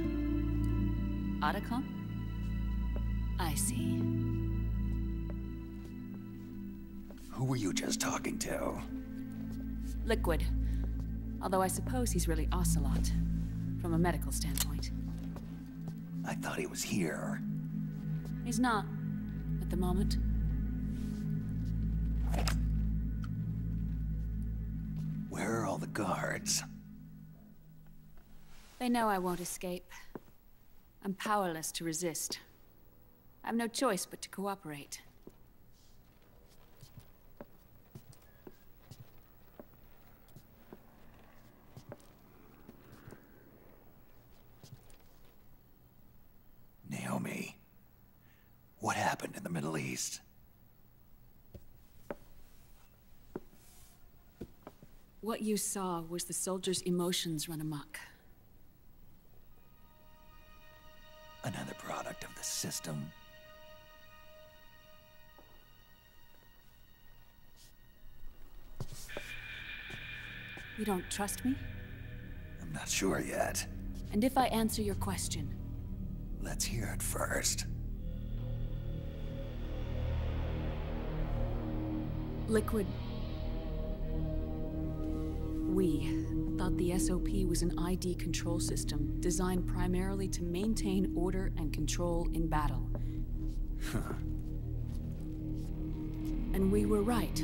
Otacon? I see. Who were you just talking to? Liquid. Although I suppose he's really Ocelot, from a medical standpoint. I thought he was here. He's not, at the moment. Where are all the guards? They know I won't escape. I'm powerless to resist. I have no choice but to cooperate. Naomi, what happened in the Middle East? What you saw was the soldiers' emotions run amok. Another product of the system. You don't trust me? I'm not sure yet. And if I answer your question? Let's hear it first. Liquid. We thought the SOP was an ID control system designed primarily to maintain order and control in battle. And we were right.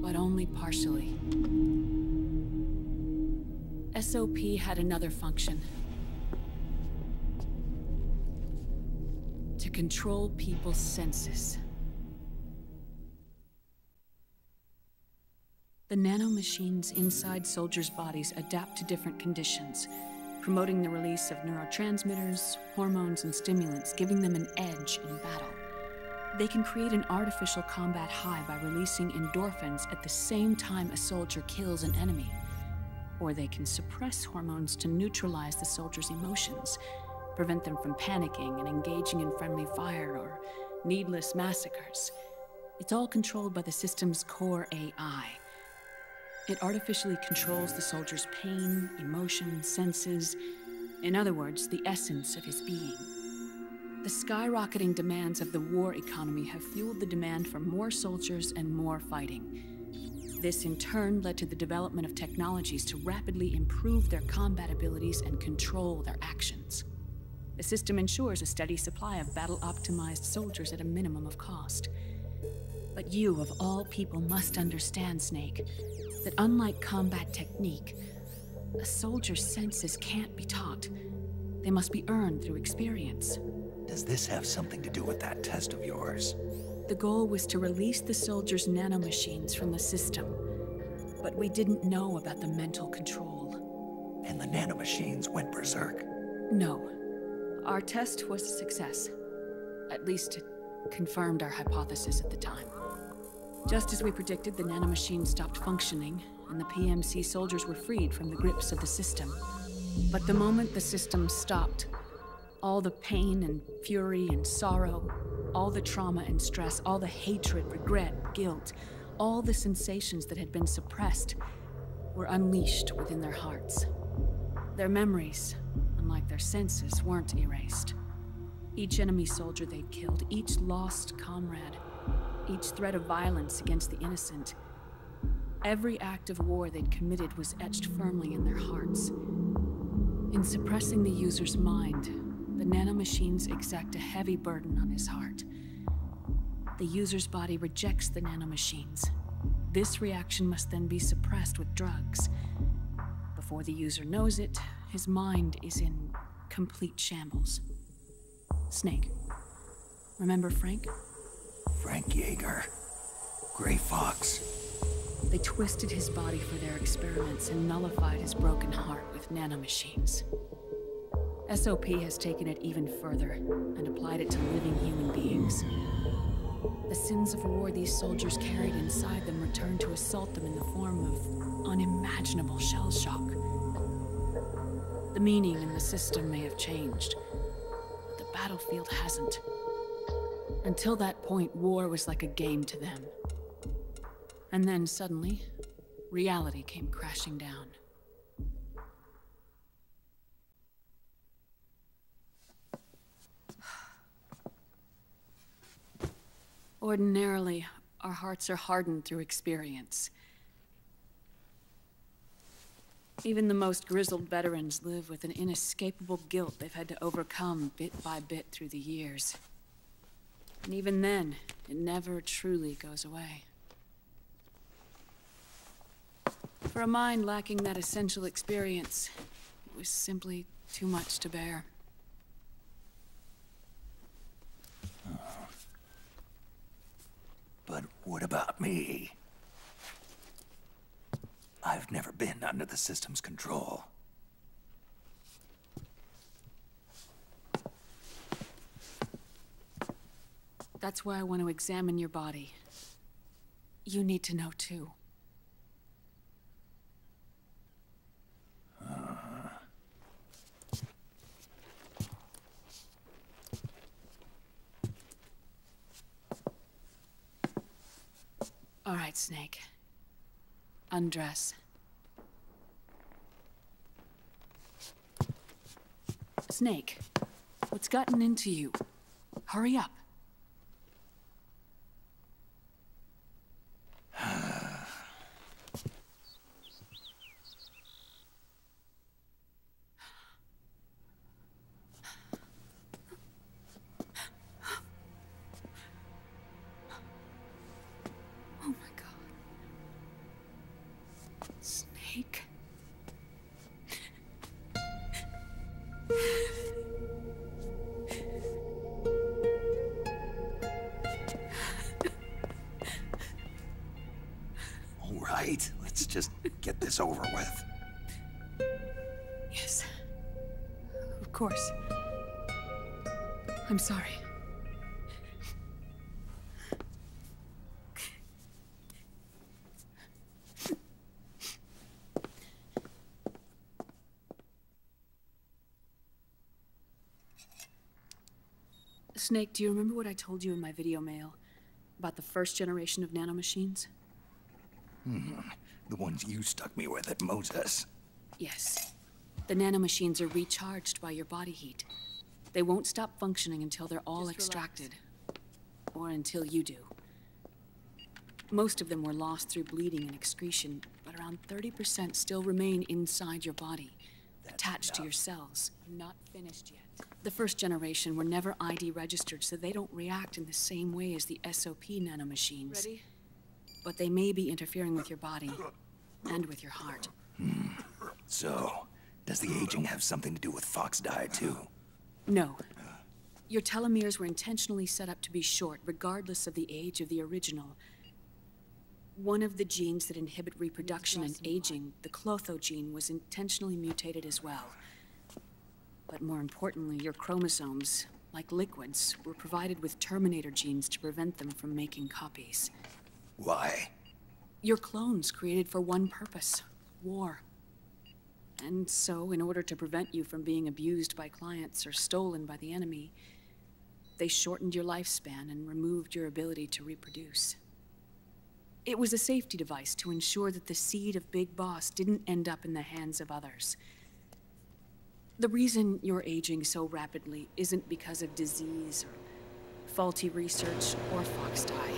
But only partially. SOP had another function. To control people's senses. The nanomachines inside soldiers' bodies adapt to different conditions, promoting the release of neurotransmitters, hormones, and stimulants, giving them an edge in battle. They can create an artificial combat high by releasing endorphins at the same time a soldier kills an enemy. Or they can suppress hormones to neutralize the soldier's emotions, prevent them from panicking and engaging in friendly fire or needless massacres. It's all controlled by the system's core AI. It artificially controls the soldier's pain, emotion, senses, in other words, the essence of his being. The skyrocketing demands of the war economy have fueled the demand for more soldiers and more fighting. This in turn led to the development of technologies to rapidly improve their combat abilities and control their actions. The system ensures a steady supply of battle-optimized soldiers at a minimum of cost. But you, of all people, must understand, Snake, that unlike combat technique, a soldier's senses can't be taught. They must be earned through experience. Does this have something to do with that test of yours? The goal was to release the soldiers' nanomachines from the system, but we didn't know about the mental control. And the nanomachines went berserk? No. Our test was a success. At least it confirmed our hypothesis at the time. Just as we predicted, the nanomachines stopped functioning, and the PMC soldiers were freed from the grips of the system. But the moment the system stopped, all the pain and fury and sorrow, all the trauma and stress, all the hatred, regret, guilt, all the sensations that had been suppressed were unleashed within their hearts. Their memories, unlike their senses, weren't erased. Each enemy soldier they'd killed, each lost comrade, each threat of violence against the innocent, every act of war they'd committed was etched firmly in their hearts. In suppressing the user's mind, the nanomachines exact a heavy burden on his heart. The user's body rejects the nanomachines. This reaction must then be suppressed with drugs. Before the user knows it, his mind is in complete shambles. Snake. Remember Frank? Frank Yeager. Gray Fox. They twisted his body for their experiments and nullified his broken heart with nanomachines. SOP has taken it even further and applied it to living human beings. The sins of war these soldiers carried inside them returned to assault them in the form of unimaginable shell shock. The meaning in the system may have changed, but the battlefield hasn't. Until that point, war was like a game to them. And then suddenly, reality came crashing down. Ordinarily, our hearts are hardened through experience. Even the most grizzled veterans live with an inescapable guilt they've had to overcome bit by bit through the years. And even then, it never truly goes away. For a mind lacking that essential experience, it was simply too much to bear. But what about me? I've never been under the system's control. That's why I want to examine your body. You need to know too. All right, Snake. Undress. Snake, what's gotten into you? Hurry up. Snake. All right, let's just get this over with. Yes. Of course. I'm sorry. Snake, do you remember what I told you in my video mail about the first generation of nanomachines? The ones you stuck me with at Moses. Yes. The nanomachines are recharged by your body heat. They won't stop functioning until they're all extracted. Or until you do. Most of them were lost through bleeding and excretion, but around 30% still remain inside your body, attached to your cells. Not finished yet. The first generation were never ID registered, so they don't react in the same way as the SOP nanomachines. Ready? But they may be interfering with your body, and with your heart. So, does the aging have something to do with Fox die too? No. Your telomeres were intentionally set up to be short, regardless of the age of the original. One of the genes that inhibit reproduction and aging, the Clotho gene, was intentionally mutated as well. But more importantly, your chromosomes, like liquids, were provided with Terminator genes to prevent them from making copies. Why? Your clones created for one purpose: war. And so, in order to prevent you from being abused by clients or stolen by the enemy, they shortened your lifespan and removed your ability to reproduce. It was a safety device to ensure that the seed of Big Boss didn't end up in the hands of others. The reason you're aging so rapidly isn't because of disease or faulty research or Fox die.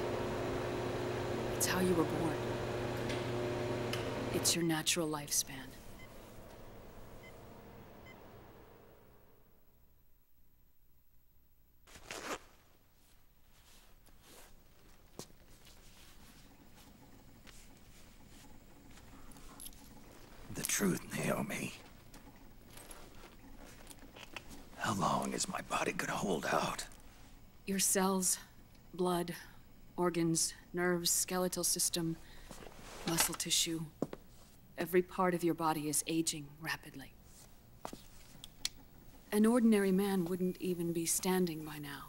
It's how you were born. It's your natural lifespan. The truth, Naomi. is my body gonna hold out? Your cells, blood, organs, nerves, skeletal system, muscle tissue. Every part of your body is aging rapidly. An ordinary man wouldn't even be standing by now.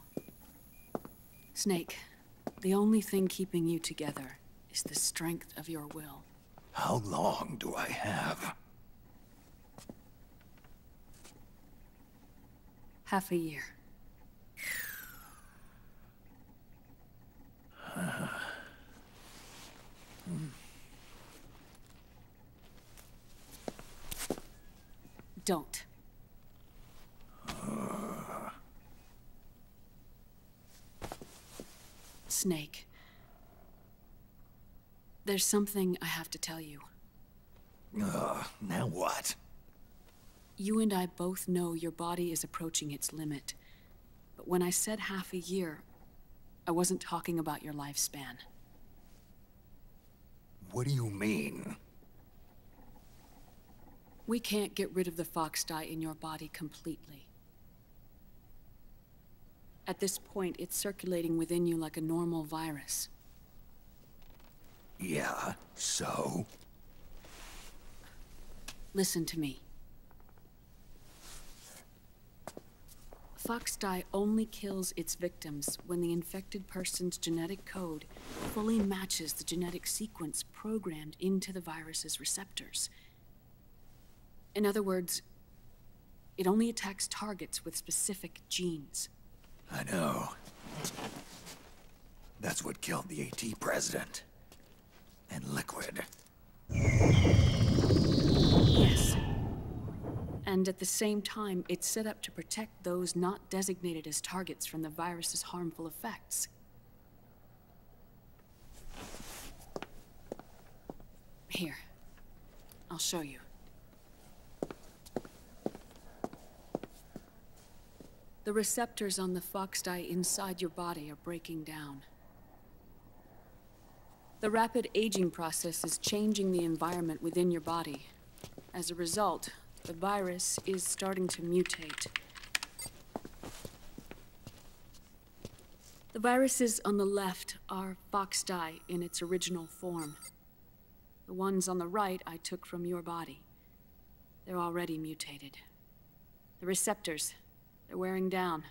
Snake, the only thing keeping you together is the strength of your will. How long do I have? Half a year. Don't. Snake. There's something I have to tell you. Now what? You and I both know your body is approaching its limit. But when I said half a year, I wasn't talking about your lifespan. What do you mean? We can't get rid of the fox dye in your body completely. At this point, it's circulating within you like a normal virus. Yeah, so? Listen to me. Fox dye only kills its victims when the infected person's genetic code fully matches the genetic sequence programmed into the virus's receptors. In other words, it only attacks targets with specific genes. I know. That's what killed the AT president. And Liquid. Yes. And at the same time, it's set up to protect those not designated as targets from the virus's harmful effects. Here. I'll show you. The receptors on the fox dye inside your body are breaking down. The rapid aging process is changing the environment within your body. As a result, the virus is starting to mutate. The viruses on the left are fox dye in its original form. The ones on the right I took from your body. They're already mutated. The receptors, they're wearing down.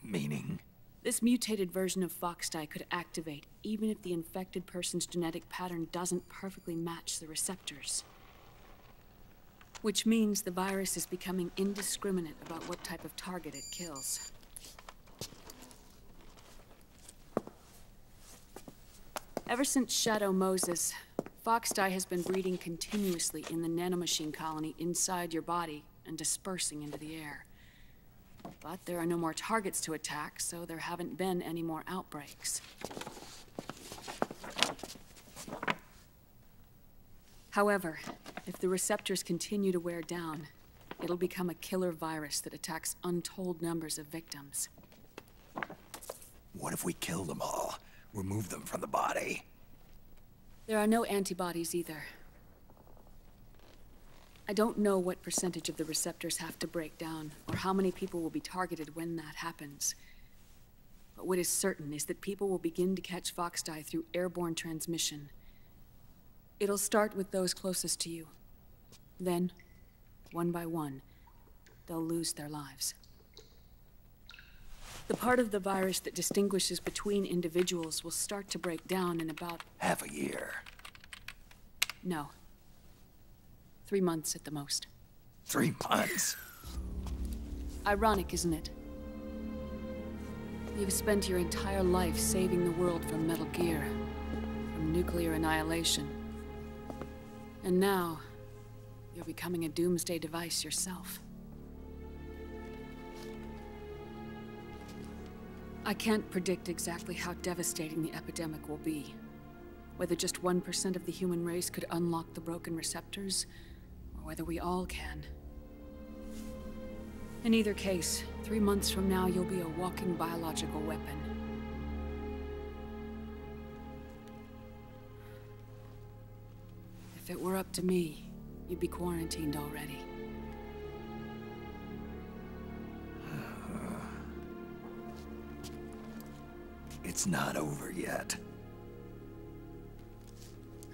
Meaning? This mutated version of fox dye could activate even if the infected person's genetic pattern doesn't perfectly match the receptors. Which means the virus is becoming indiscriminate about what type of target it kills. Ever since Shadow Moses, fox dye has been breeding continuously in the nanomachine colony inside your body and dispersing into the air. But there are no more targets to attack, so there haven't been any more outbreaks. However, if the receptors continue to wear down, it'll become a killer virus that attacks untold numbers of victims. What if we kill them all? Remove them from the body? There are no antibodies either. I don't know what percentage of the receptors have to break down, or how many people will be targeted when that happens. But what is certain is that people will begin to catch fox dye through airborne transmission. It'll start with those closest to you. Then, one by one, they'll lose their lives. The part of the virus that distinguishes between individuals will start to break down in about... half a year. No. 3 months at the most. 3 months? Ironic, isn't it? You've spent your entire life saving the world from Metal Gear, from nuclear annihilation. And now, you're becoming a doomsday device yourself. I can't predict exactly how devastating the epidemic will be. Whether just 1% of the human race could unlock the broken receptors, or whether we all can. In either case, 3 months from now, you'll be a walking biological weapon. If it were up to me, you'd be quarantined already. It's not over yet.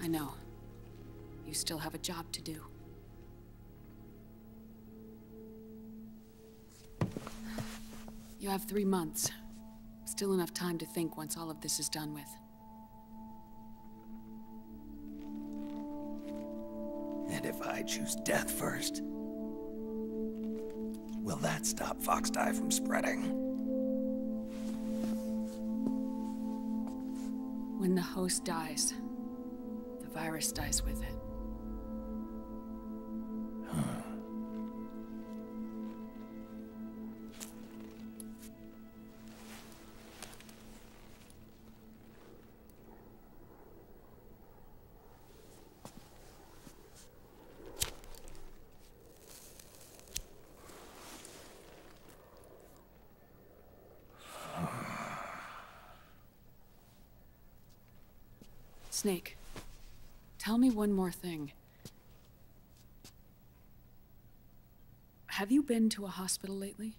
I know. You still have a job to do. You have 3 months. Still enough time to think once all of this is done with. And if I choose death first, will that stop Foxdie from spreading? When the host dies, the virus dies with it. Snake, tell me one more thing. Have you been to a hospital lately?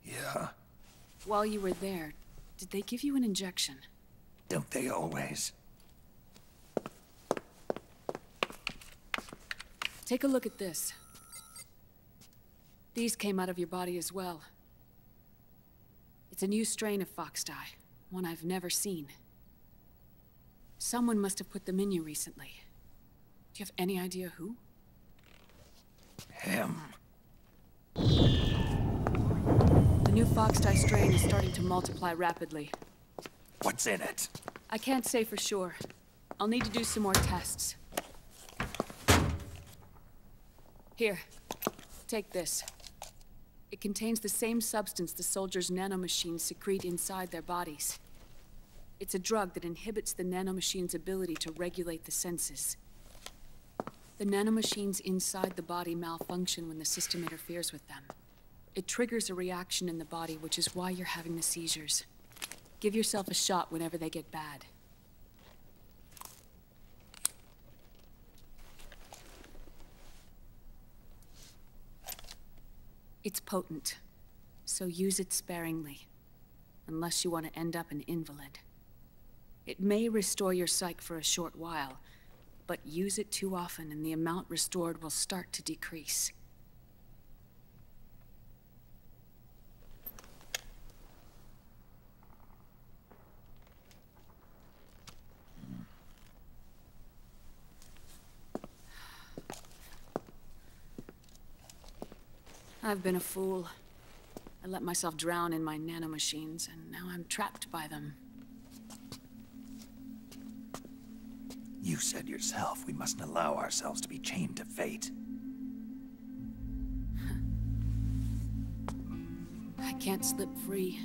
Yeah. While you were there, did they give you an injection? Don't they always? Take a look at this. These came out of your body as well. It's a new strain of Foxdie, one I've never seen. Someone must have put them in you recently. Do you have any idea who? Him. The new Foxdie strain is starting to multiply rapidly. What's in it? I can't say for sure. I'll need to do some more tests. Here, take this. It contains the same substance the soldiers' nanomachines secrete inside their bodies. It's a drug that inhibits the nanomachine's ability to regulate the senses. The nanomachines inside the body malfunction when the system interferes with them. It triggers a reaction in the body, which is why you're having the seizures. Give yourself a shot whenever they get bad. It's potent, so use it sparingly, unless you want to end up an invalid. It may restore your psyche for a short while, but use it too often and the amount restored will start to decrease. I've been a fool. I let myself drown in my nanomachines, and now I'm trapped by them. You said yourself we mustn't allow ourselves to be chained to fate. I can't slip free.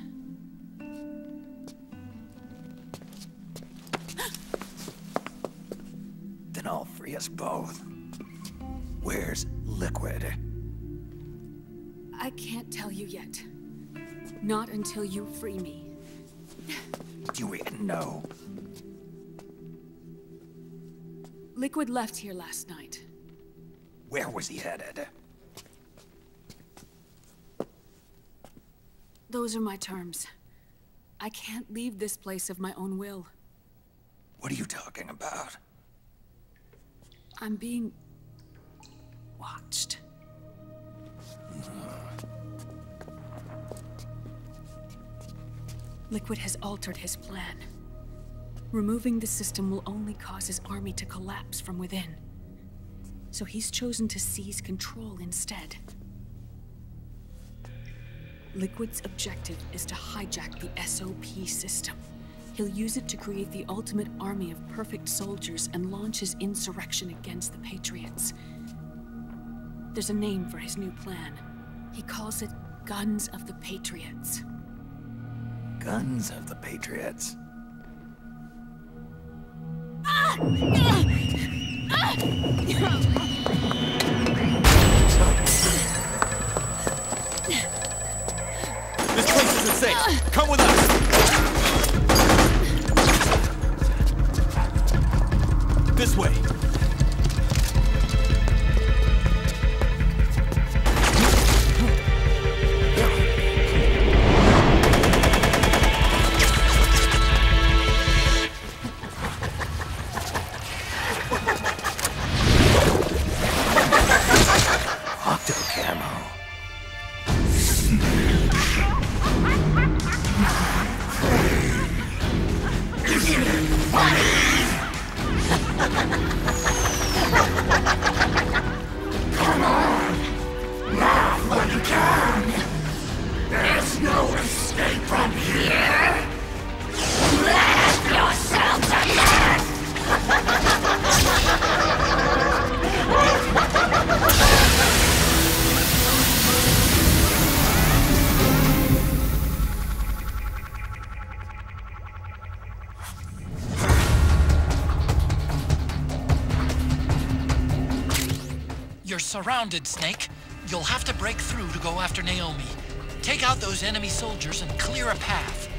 Then I'll free us both. Where's Liquid? I can't tell you yet. Not until you free me. Do you even know? Liquid left here last night. Where was he headed? Those are my terms. I can't leave this place of my own will. What are you talking about? I'm being watched. Liquid has altered his plan. Removing the system will only cause his army to collapse from within. So he's chosen to seize control instead. Liquid's objective is to hijack the SOP system. He'll use it to create the ultimate army of perfect soldiers and launch his insurrection against the Patriots. There's a name for his new plan. He calls it Guns of the Patriots. Guns of the Patriots? This place isn't safe. Come with us. This way. surrounded, Snake. You'll have to break through to go after Naomi. Take out those enemy soldiers and clear a path.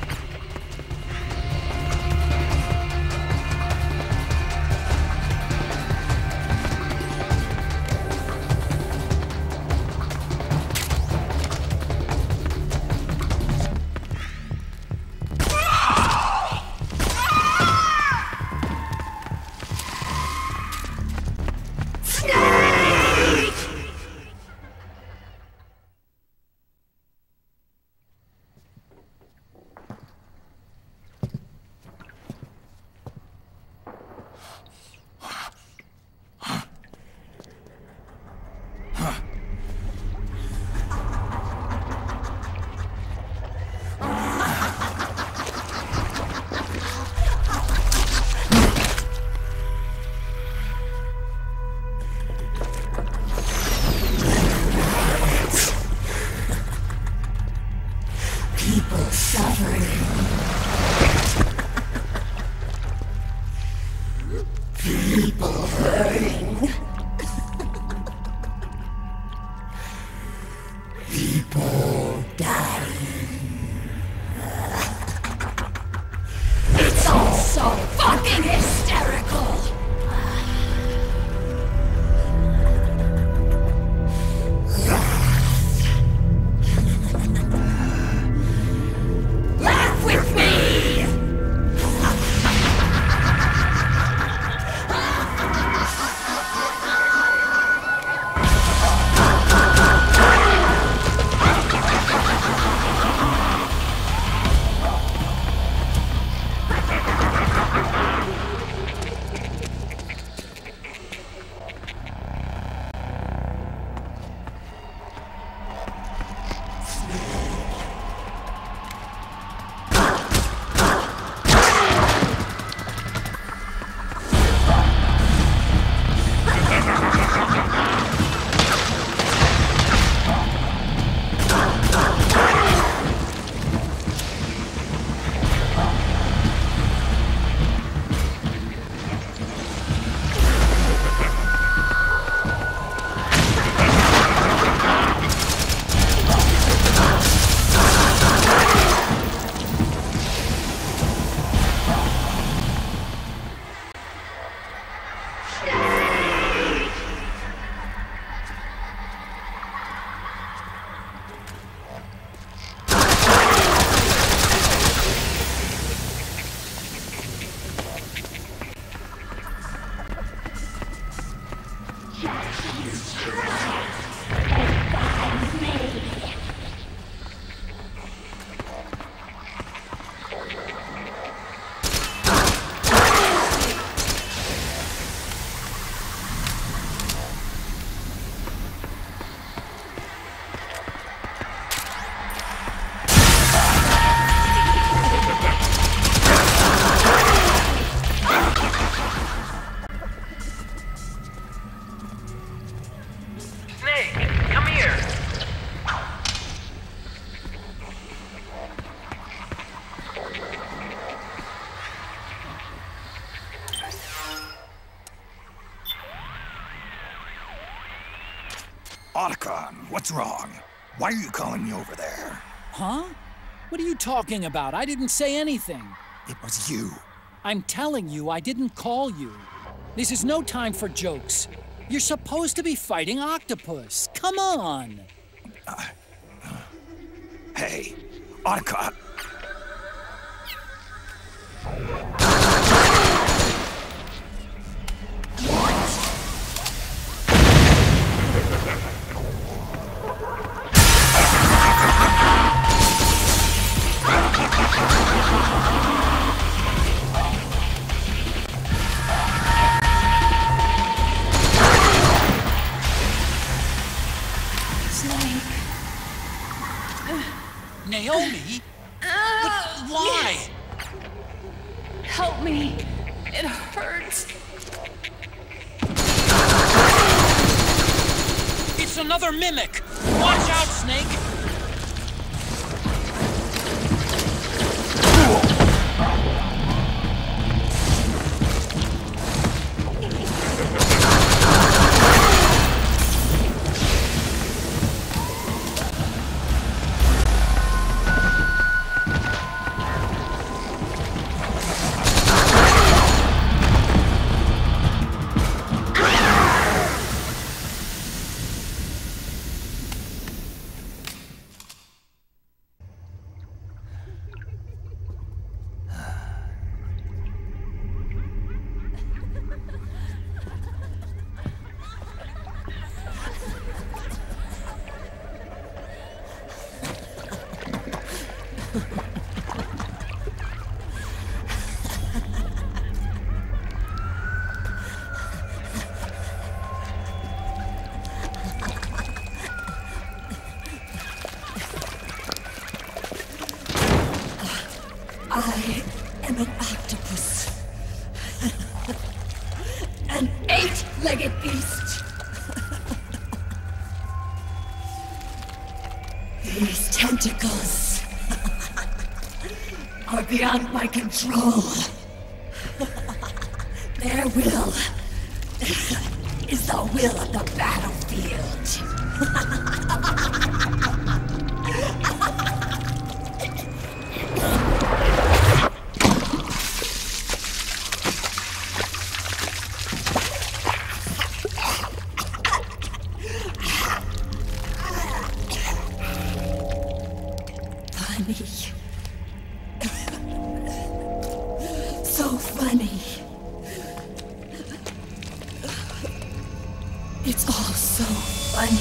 Otacon, what's wrong? Why are you calling me over there? Huh? What are you talking about? I didn't say anything. It was you. I'm telling you, I didn't call you. This is no time for jokes. You're supposed to be fighting Octopus. Come on. Hey, Otacon. Naomi? But why? Yes. Help me. It hurts. It's another mimic! Watch out, Snake! I am an octopus. An 8-legged beast. These tentacles are beyond my control. Their will is the will of the battlefield. Funny. So funny. It's all so funny.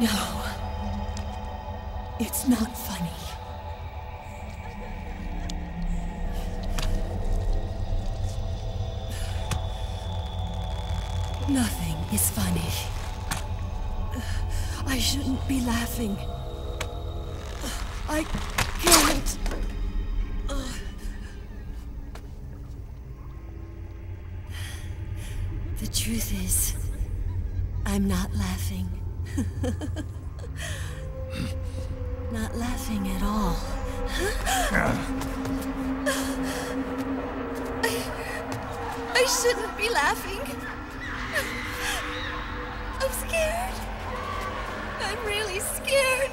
No. It's not funny. Nothing is funny. I shouldn't be laughing. I can't. The truth is, I'm not laughing. Not laughing at all. I shouldn't be laughing. I'm scared. I'm really scared.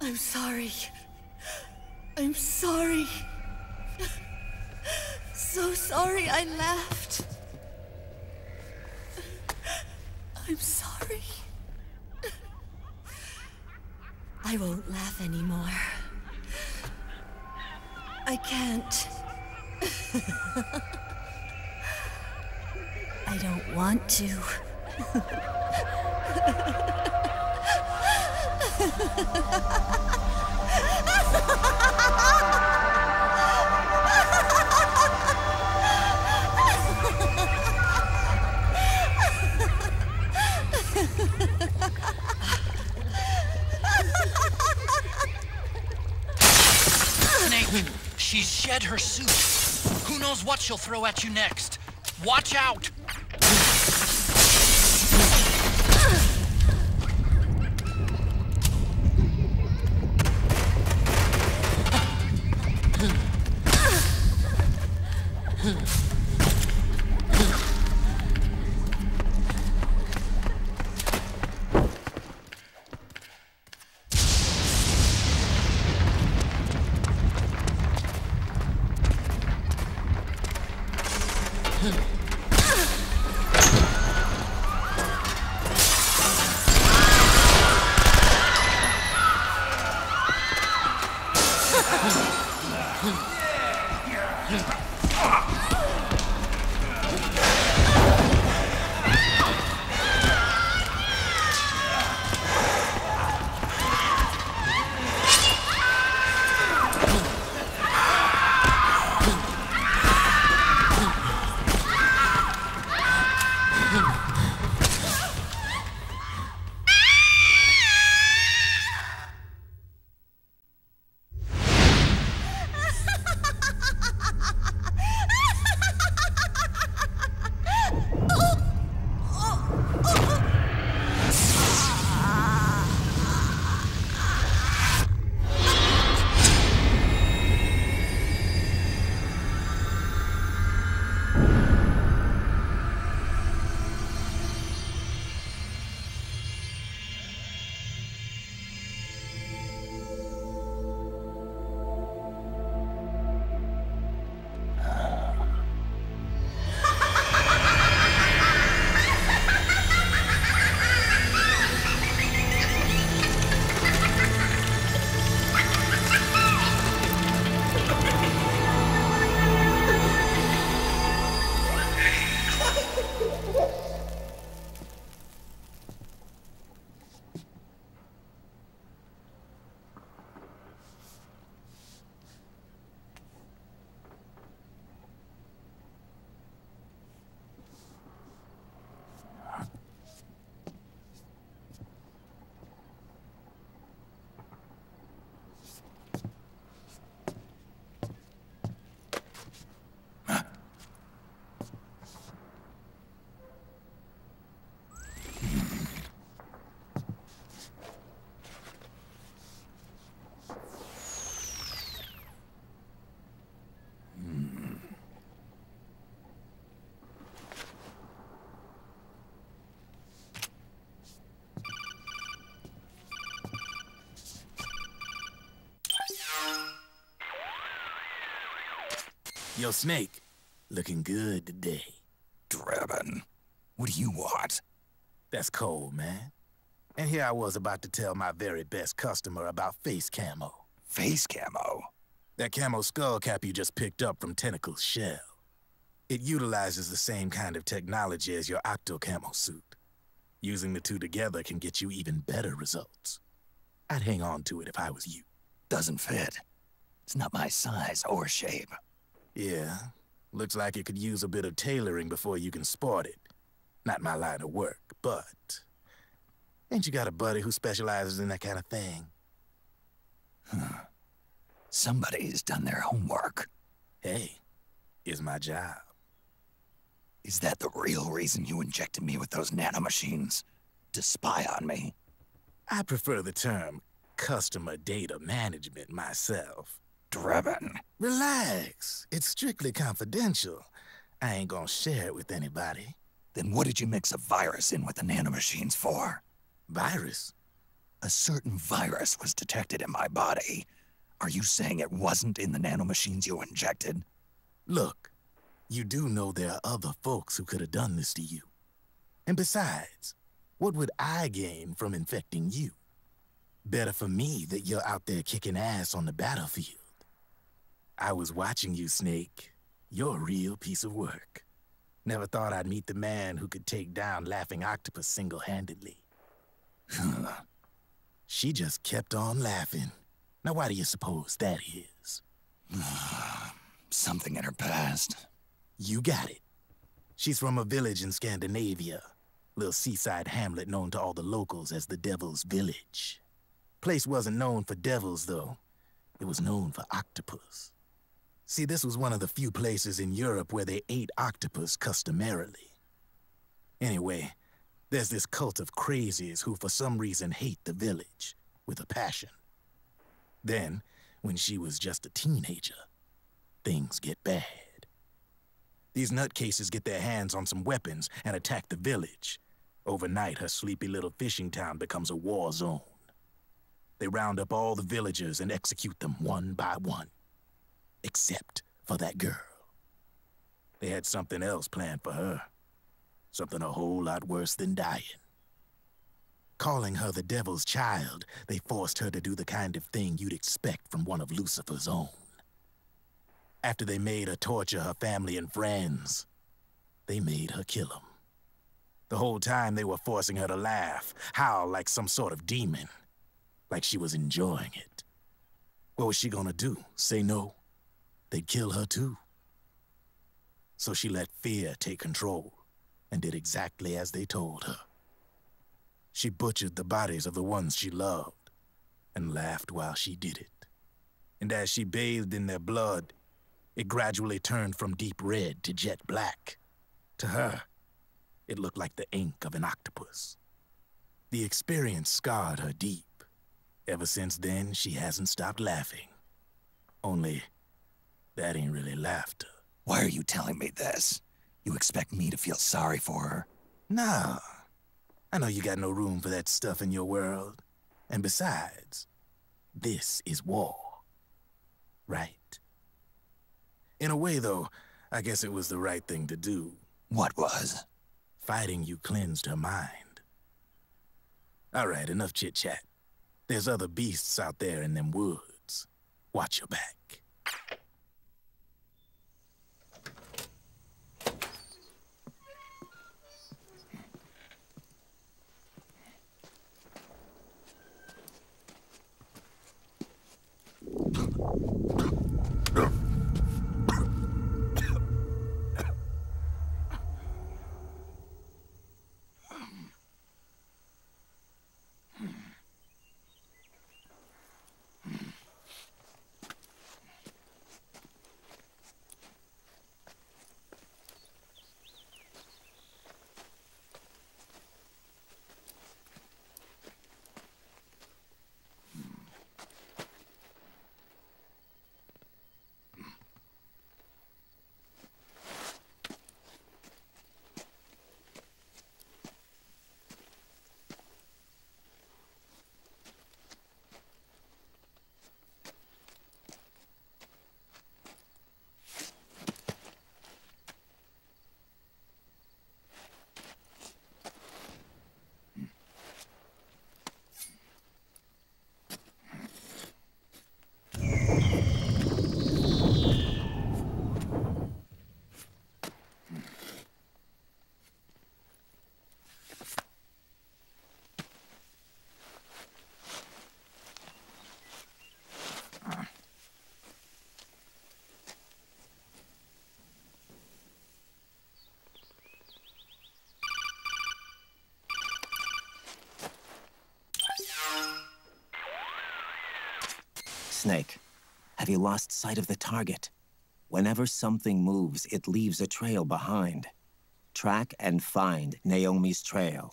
I'm sorry. I'm sorry. So sorry I laughed. I'm sorry. I won't laugh anymore. I can't. I don't want to. Snake, she's shed her suit. Who knows what she'll throw at you next? Watch out! Yo, Snake, looking good today. Drebin, what do you want? That's cold, man. And here I was about to tell my very best customer about face camo. Face camo? That camo skull cap you just picked up from Tentacle's shell. It utilizes the same kind of technology as your Octo camo suit. Using the two together can get you even better results. I'd hang on to it if I was you. Doesn't fit. It's not my size or shape. Yeah, looks like it could use a bit of tailoring before you can sport it. Not my line of work, but... ain't you got a buddy who specializes in that kind of thing? Somebody's done their homework. Hey, it's my job. Is that the real reason you injected me with those nanomachines? To spy on me? I prefer the term customer data management myself. Drebin. Relax. It's strictly confidential. I ain't gonna share it with anybody. Then what did you mix a virus in with the nanomachines for? Virus? A certain virus was detected in my body. Are you saying it wasn't in the nanomachines you injected? Look, you do know there are other folks who could have done this to you. And besides, what would I gain from infecting you? Better for me that you're out there kicking ass on the battlefield. I was watching you, Snake. You're a real piece of work. Never thought I'd meet the man who could take down Laughing Octopus single-handedly. She just kept on laughing. Now why do you suppose that is? Something in her past. You got it. She's from a village in Scandinavia. Little seaside hamlet known to all the locals as the Devil's Village. Place wasn't known for devils, though. It was known for octopus. See, this was one of the few places in Europe where they ate octopus customarily. Anyway, there's this cult of crazies who for some reason hate the village with a passion. Then, when she was just a teenager, things get bad. These nutcases get their hands on some weapons and attack the village. Overnight, her sleepy little fishing town becomes a war zone. They round up all the villagers and execute them one by one. Except for that girl. They had something else planned for her. Something a whole lot worse than dying. Calling her the Devil's Child, they forced her to do the kind of thing you'd expect from one of Lucifer's own. After they made her torture her family and friends, they made her kill them. The whole time they were forcing her to laugh, howl like some sort of demon. Like she was enjoying it. What was she gonna do? Say no? They'd kill her too. So she let fear take control and did exactly as they told her. She butchered the bodies of the ones she loved and laughed while she did it. And as she bathed in their blood, it gradually turned from deep red to jet black. To her, it looked like the ink of an octopus. The experience scarred her deep. Ever since then, she hasn't stopped laughing. Only, that ain't really laughter. Why are you telling me this? You expect me to feel sorry for her? Nah. I know you got no room for that stuff in your world. And besides, this is war. Right? In a way, though, I guess it was the right thing to do. What was? Fighting you cleansed her mind. All right, enough chit-chat. There's other beasts out there in them woods. Watch your back. Snake, have you lost sight of the target? Whenever something moves, it leaves a trail behind. Track and find Naomi's trail.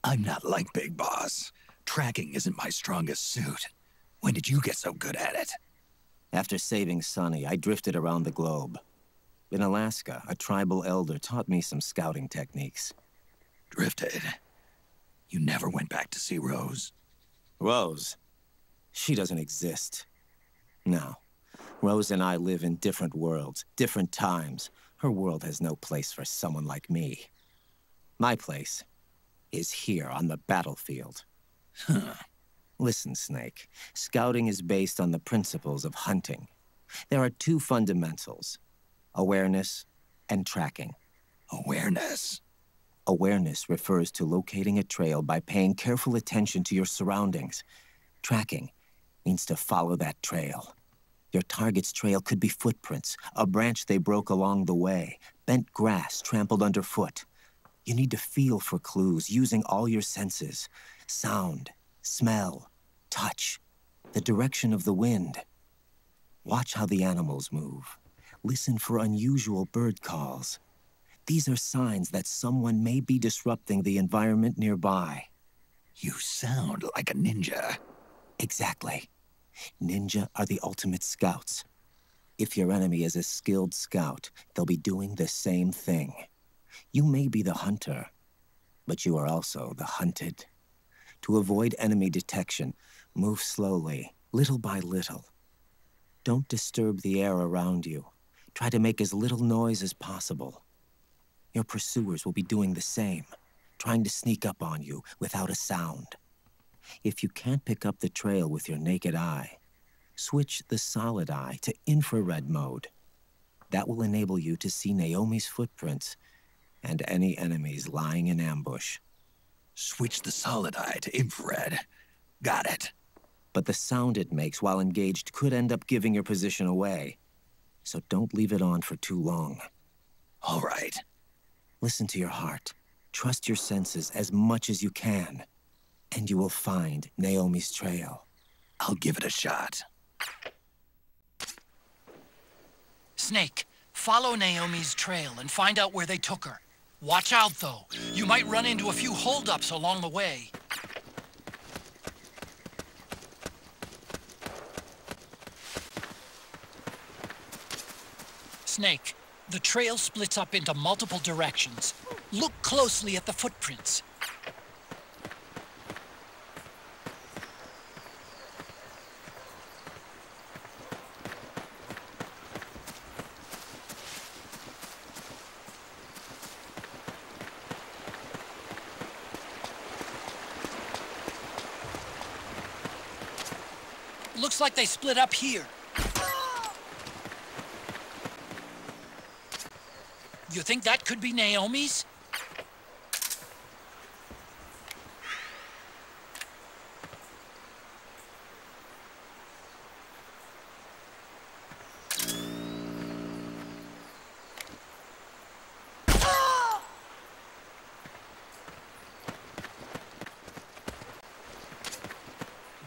I'm not like Big Boss. Tracking isn't my strongest suit. When did you get so good at it? After saving Sonny, I drifted around the globe. In Alaska, a tribal elder taught me some scouting techniques. Drifted? You never went back to see Rose? Rose? She doesn't exist. No. Rose and I live in different worlds, different times. Her world has no place for someone like me. My place is here on the battlefield. Huh. Listen, Snake. Scouting is based on the principles of hunting. There are two fundamentals: awareness and tracking. Awareness? Awareness refers to locating a trail by paying careful attention to your surroundings. Tracking means to follow that trail. Your target's trail could be footprints, a branch they broke along the way, bent grass trampled underfoot. You need to feel for clues using all your senses: sound, smell, touch, the direction of the wind. Watch how the animals move. Listen for unusual bird calls. These are signs that someone may be disrupting the environment nearby. You sound like a ninja. Exactly. Ninja are the ultimate scouts. If your enemy is a skilled scout, they'll be doing the same thing. You may be the hunter, but you are also the hunted. To avoid enemy detection, move slowly, little by little. Don't disturb the air around you. Try to make as little noise as possible. Your pursuers will be doing the same, trying to sneak up on you without a sound. If you can't pick up the trail with your naked eye, switch the solid eye to infrared mode. That will enable you to see Naomi's footprints and any enemies lying in ambush. Switch the solid eye to infrared. Got it. But the sound it makes while engaged could end up giving your position away. So don't leave it on for too long. All right. Listen to your heart. Trust your senses as much as you can. And you will find Naomi's trail. I'll give it a shot. Snake, follow Naomi's trail and find out where they took her. Watch out, though. You might run into a few holdups along the way. Snake, the trail splits up into multiple directions. Look closely at the footprints. Looks like they split up here. You think that could be Naomi's?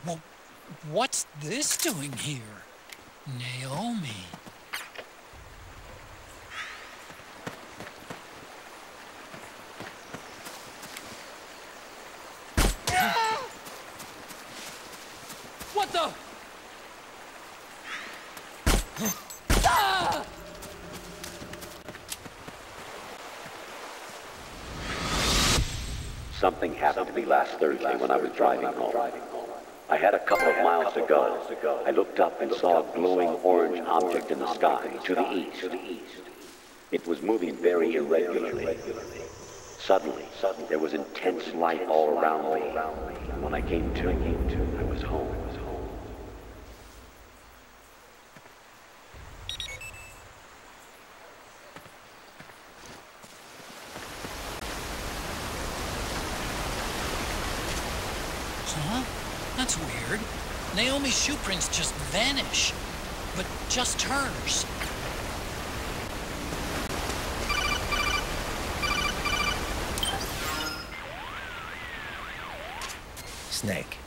Well, what's this doing here? Naomi. What the? Something happened to me last Thursday when I was driving home. I had a couple of miles to go. I looked up and saw a glowing orange object in the sky to the east. It was moving very irregularly. Suddenly, there was intense light all around me. And when I came to, I was home. Huh? That's weird. Naomi's shoe prints just vanish. But just hers. Snake,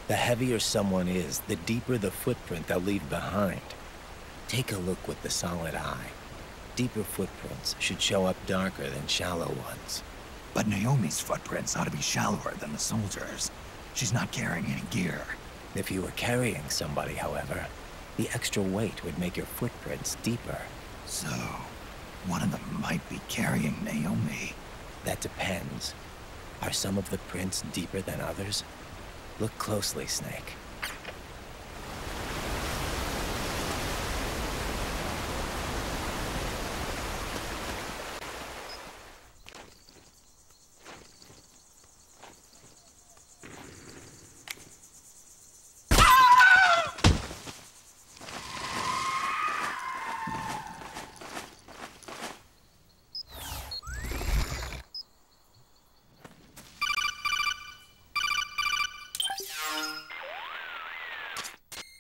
The heavier someone is, the deeper the footprint they'll leave behind. Take a look with the solid eye. Deeper footprints should show up darker than shallow ones. But Naomi's footprints ought to be shallower than the soldiers. She's not carrying any gear. If you were carrying somebody, however, the extra weight would make your footprints deeper. So, one of them might be carrying Naomi. That depends. Are some of the prints deeper than others? Look closely, Snake.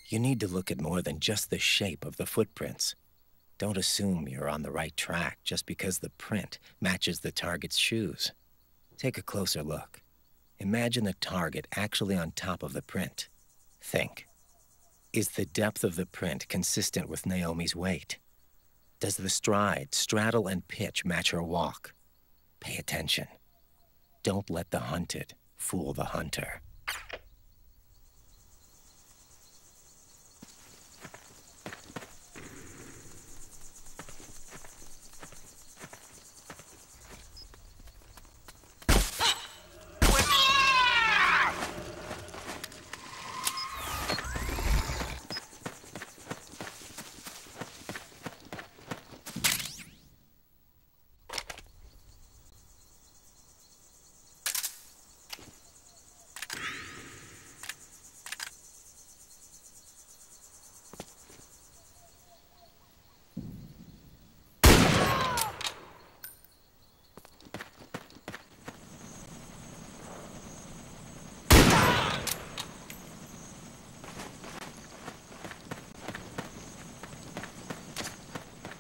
You need to look at more than just the shape of the footprints. Don't assume you're on the right track just because the print matches the target's shoes. Take a closer look. Imagine the target actually on top of the print. Think. Is the depth of the print consistent with Naomi's weight? Does the stride, straddle, and pitch match her walk? Pay attention. Don't let the hunted fool the hunter.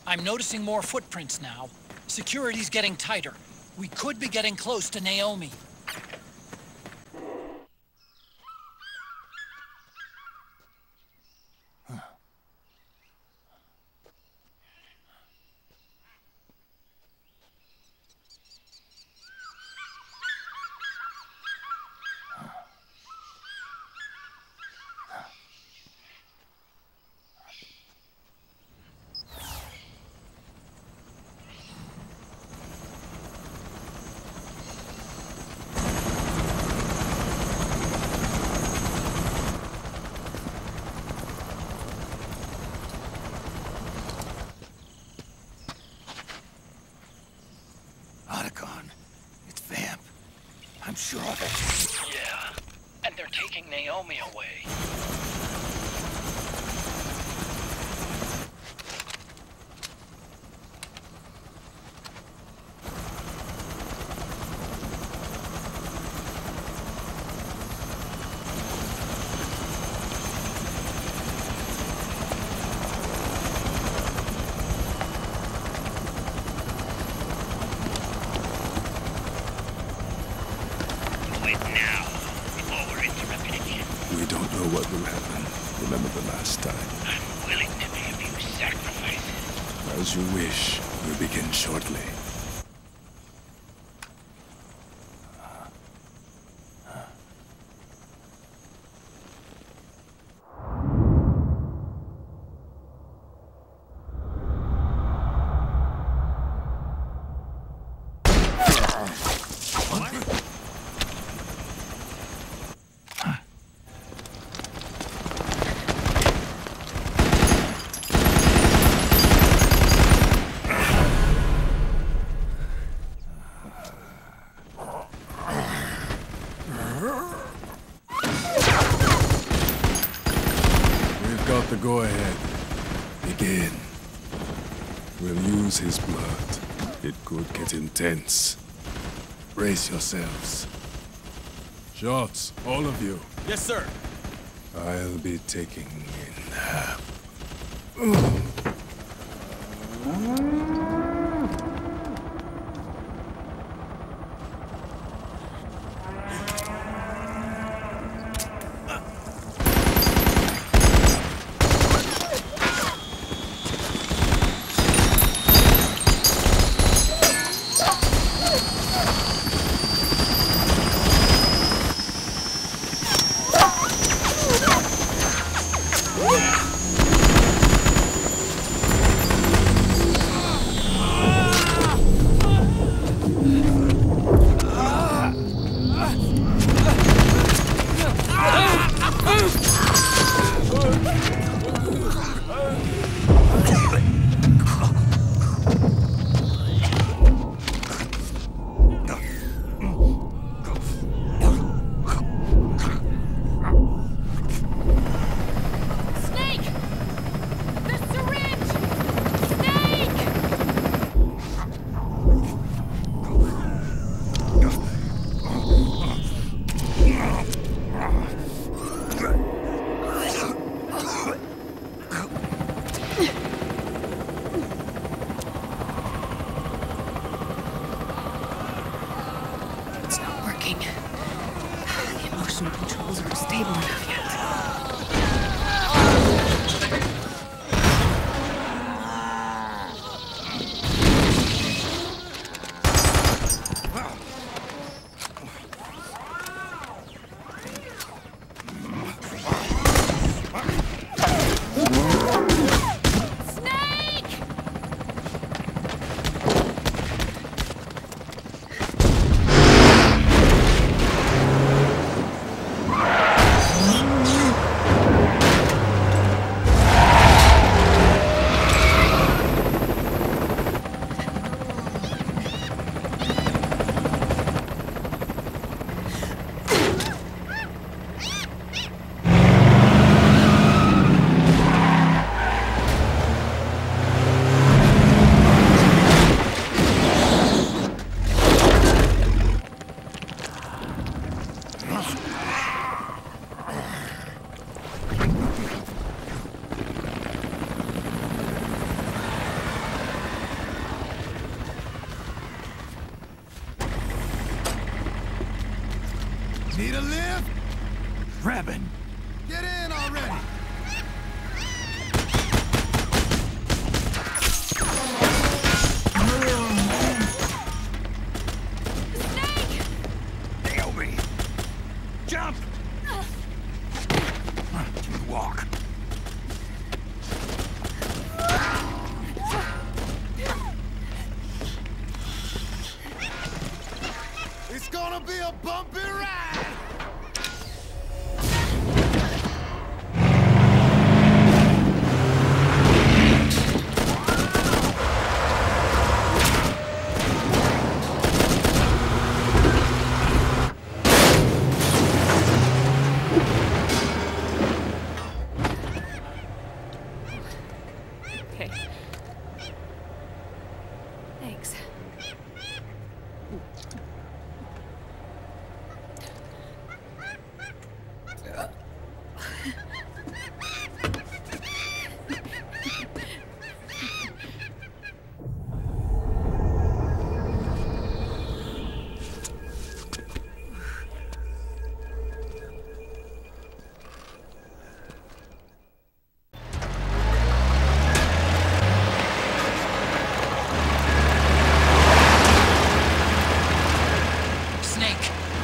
I'm noticing more footprints now. Security's getting tighter. We could be getting close to Naomi. I'm sure of it. Yeah, and they're taking Naomi away. What will happen? Remember the last time. I'm willing to make a few sacrifices. As you wish. We'll begin shortly. Go ahead. Begin. We'll use his blood. It could get intense. Brace yourselves. Shots, all of you. Yes, sir. I'll be taking in half. grabbing. Get in already! Naomi! Jump! Walk. It's gonna be a bumpy ride! Okay. Thanks.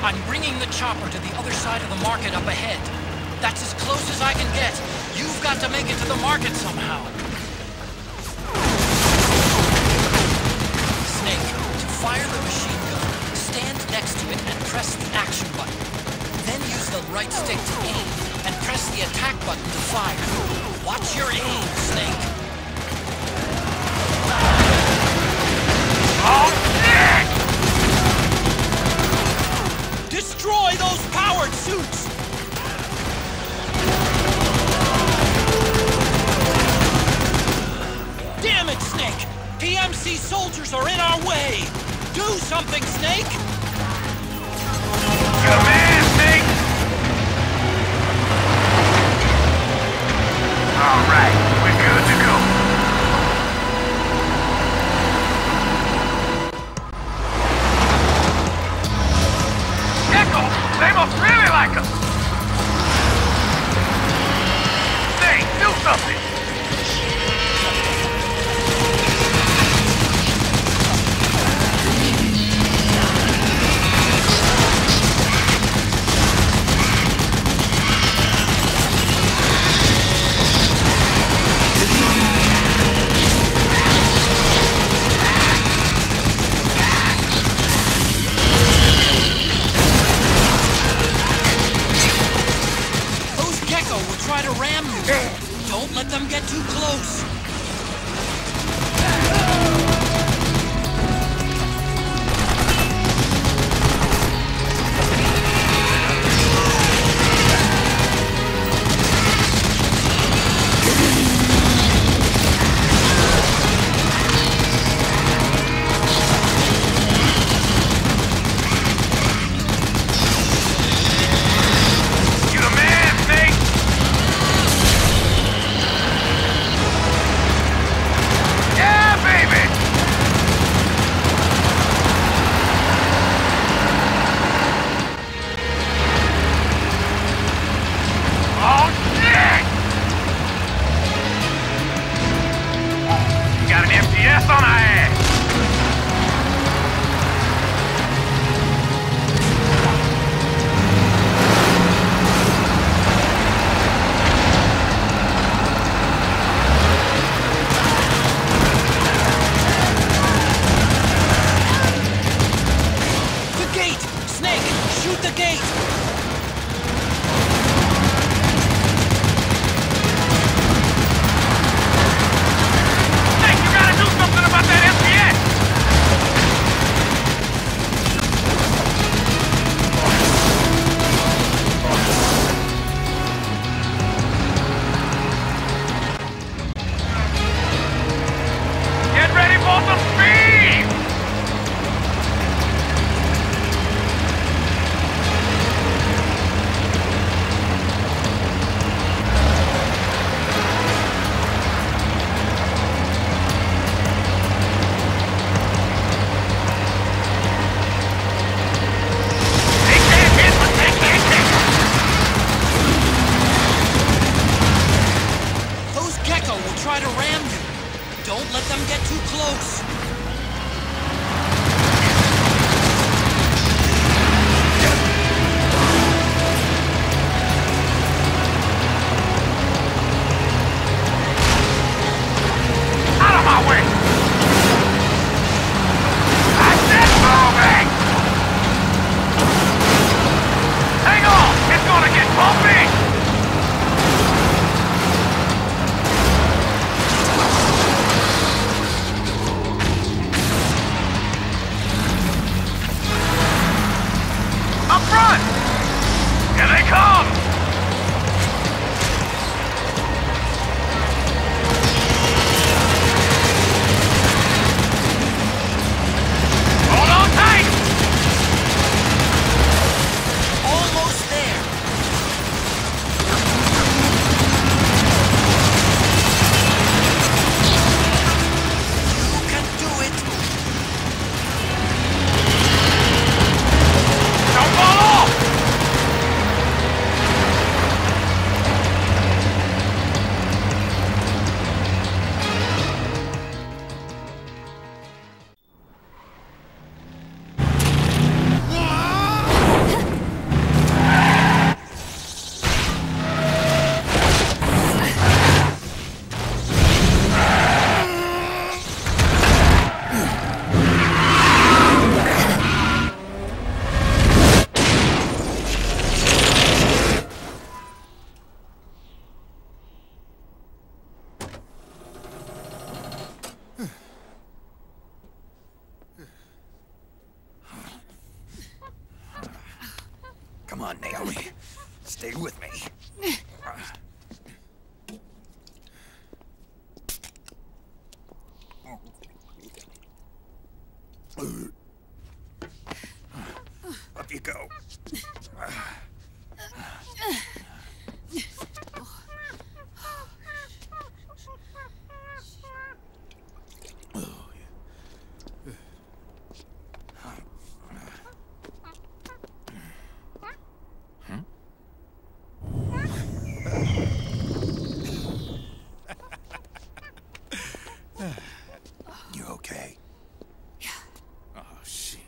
I'm bringing the chopper to the other side of the market up ahead. That's as close as I can get. You've got to make it to the market somehow. Snake, to fire the machine gun, stand next to it and press the action button. Then use the right stick to aim, and press the attack button to fire. Watch your aim, Snake. Oh, shit! Destroy those powered suits! Damn it, Snake! PMC soldiers are in our way! Do something, Snake! Come in, Snake! All right, we're good to go. They must really like us! Say, do something! Try to ram you. Don't let them get too close. Snake, you gotta do something about that FPS! will try to ram you. Don't let them get too close. Out of my way! I said moving! Hang on! It's gonna get bumpy! Up front! Here they come! Hold on tight! Almost there. You can do it. Don't fall off! Come on, Naomi. Stay with me. Up you go. You okay? Yeah. Oh, shit.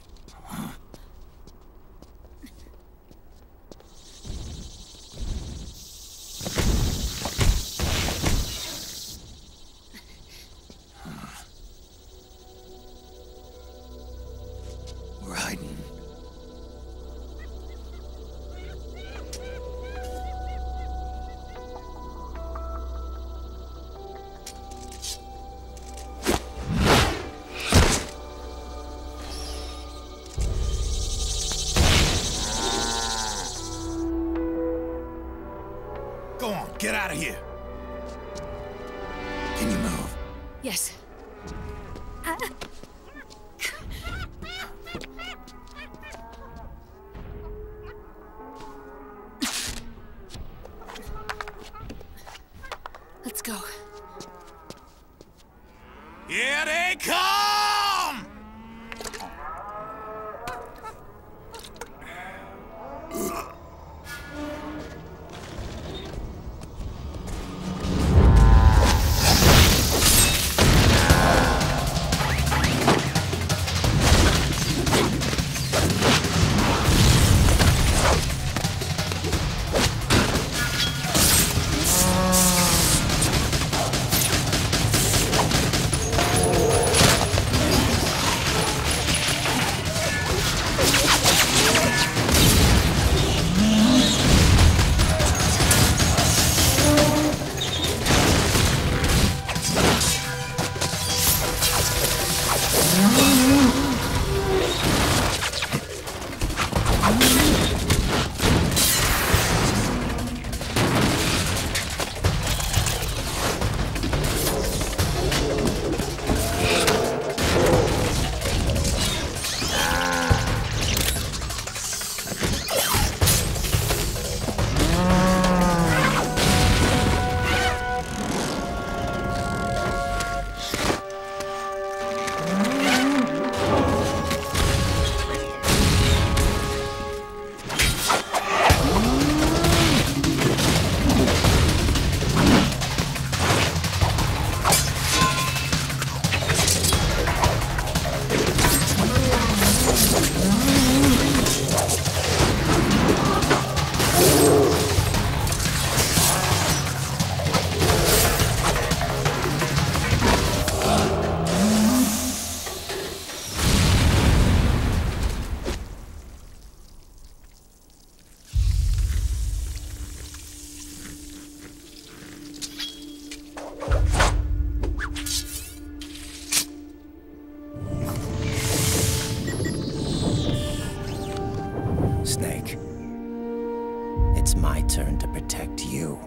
We're hiding. Go on, get out of here. Can you move? Yes. Let's go. Here they come! it's my turn to protect you.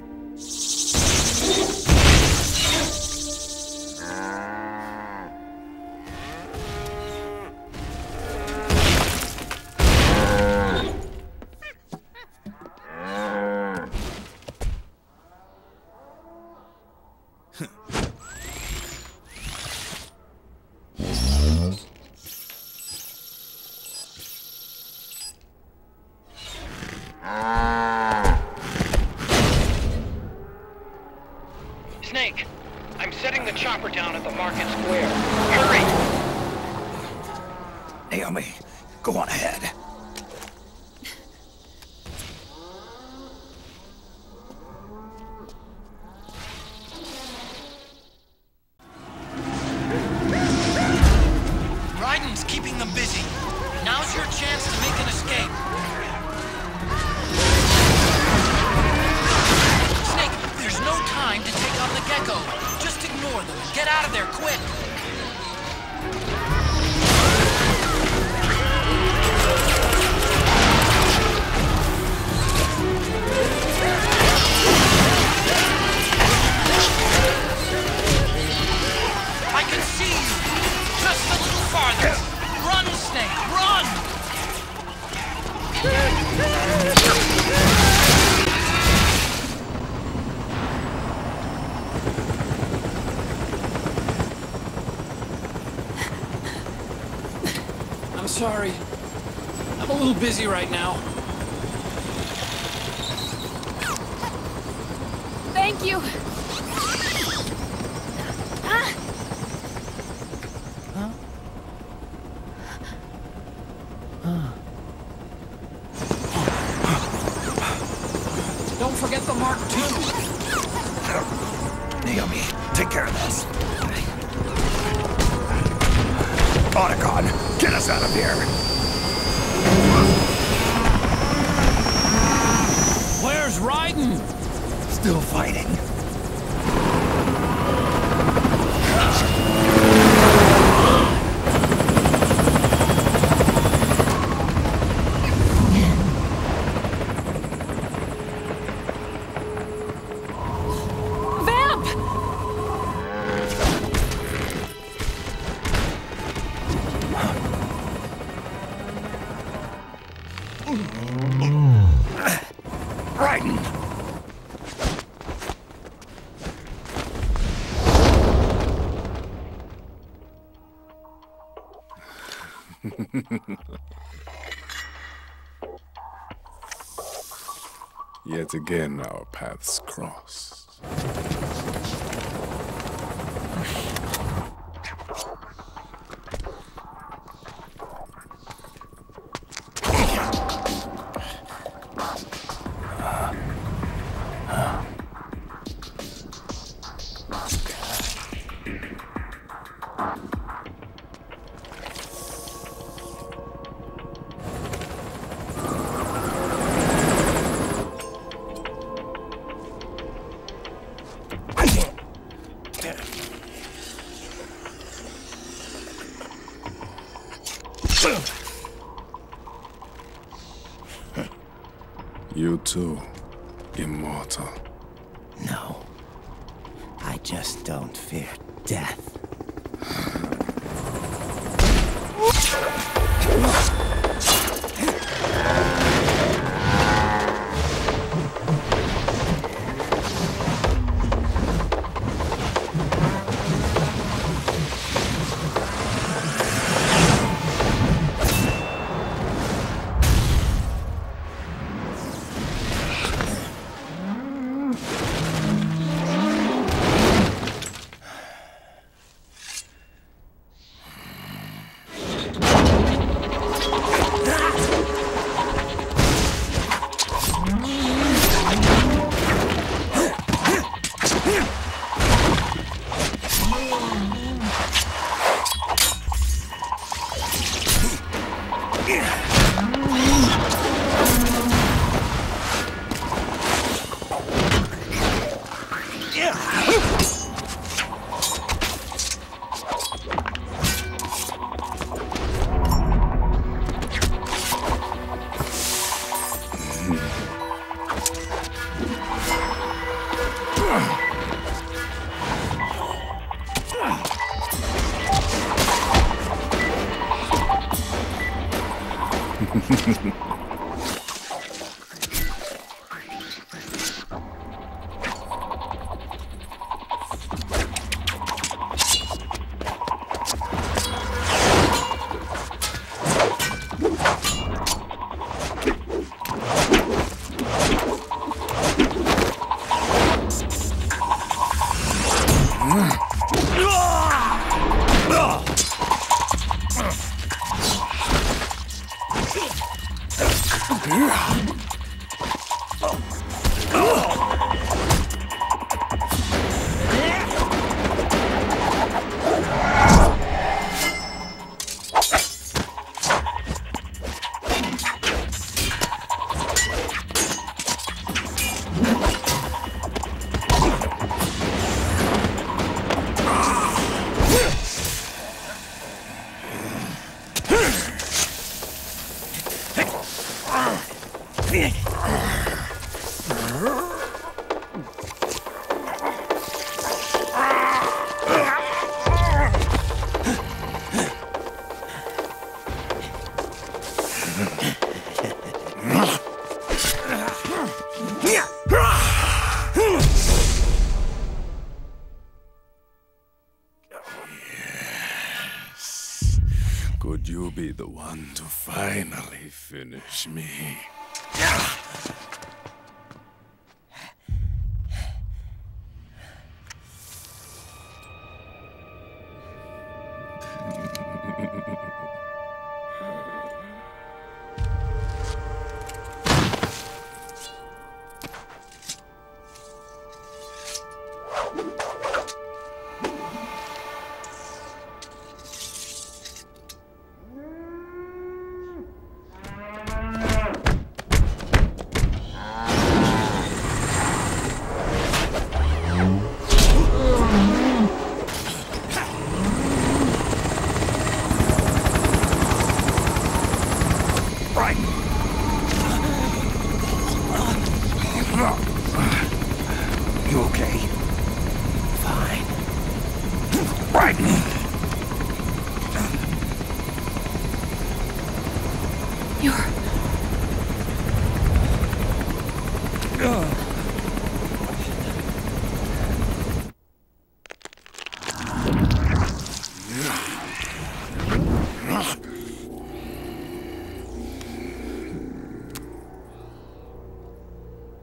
Snake, I'm setting the chopper down at the market square. Hurry! Naomi, go on ahead. Raiden's keeping them busy. Now's your chance to make an escape. Snake, there's no time to take on the Gecko. Just ignore them and get out of there quick. I can see you. Just a little farther. Run, Snake, run! I'm sorry. I'm a little busy right now. Thank you. Don't forget the Mark II. Naomi, take care of this. Otacon, get us out of here. Where's Raiden? Still fighting. Raiden! Yet again, our paths cross. You too, immortal. No. I just don't fear death. Could you be the one to finally finish me? You okay? Fine. Right.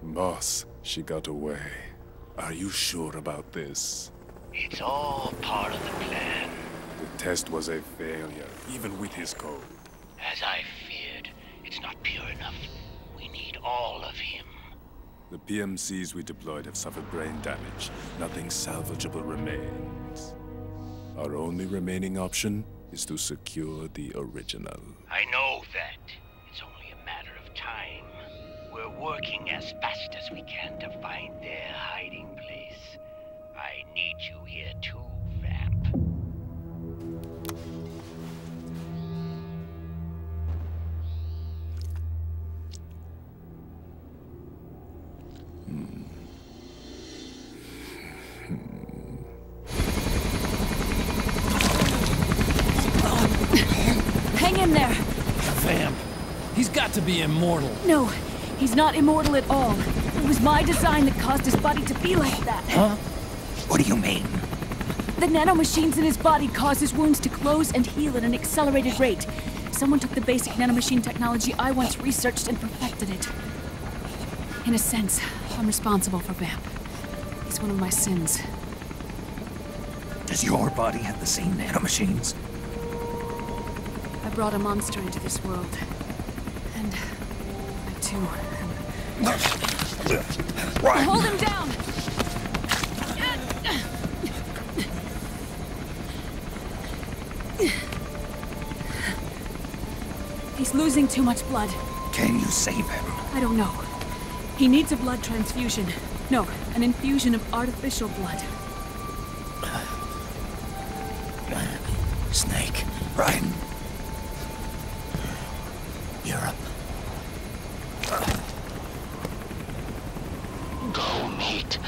Boss, she got away. Are you sure about this? It's all part of the plan. The test was a failure, even with his code. As I feared, it's not pure enough. We need all of him. The PMCs we deployed have suffered brain damage. Nothing salvageable remains. Our only remaining option is to secure the original. I know that. It's only a matter of time. We're working as fast as we can to find their hiding place. I need you here too, Vamp. Hang in there! Vamp. He's got to be immortal. No, he's not immortal at all. It was my design that caused his body to be like that. Huh? What do you mean? The nanomachines in his body cause his wounds to close and heal at an accelerated rate. Someone took the basic nanomachine technology I once researched and perfected it. In a sense, I'm responsible for Vamp. It's one of my sins. Does your body have the same nanomachines? I brought a monster into this world. And I too am... Hold him down! He's losing too much blood. Can you save him? I don't know. He needs a blood transfusion. No, an infusion of artificial blood. Snake, right? Europe. Go meet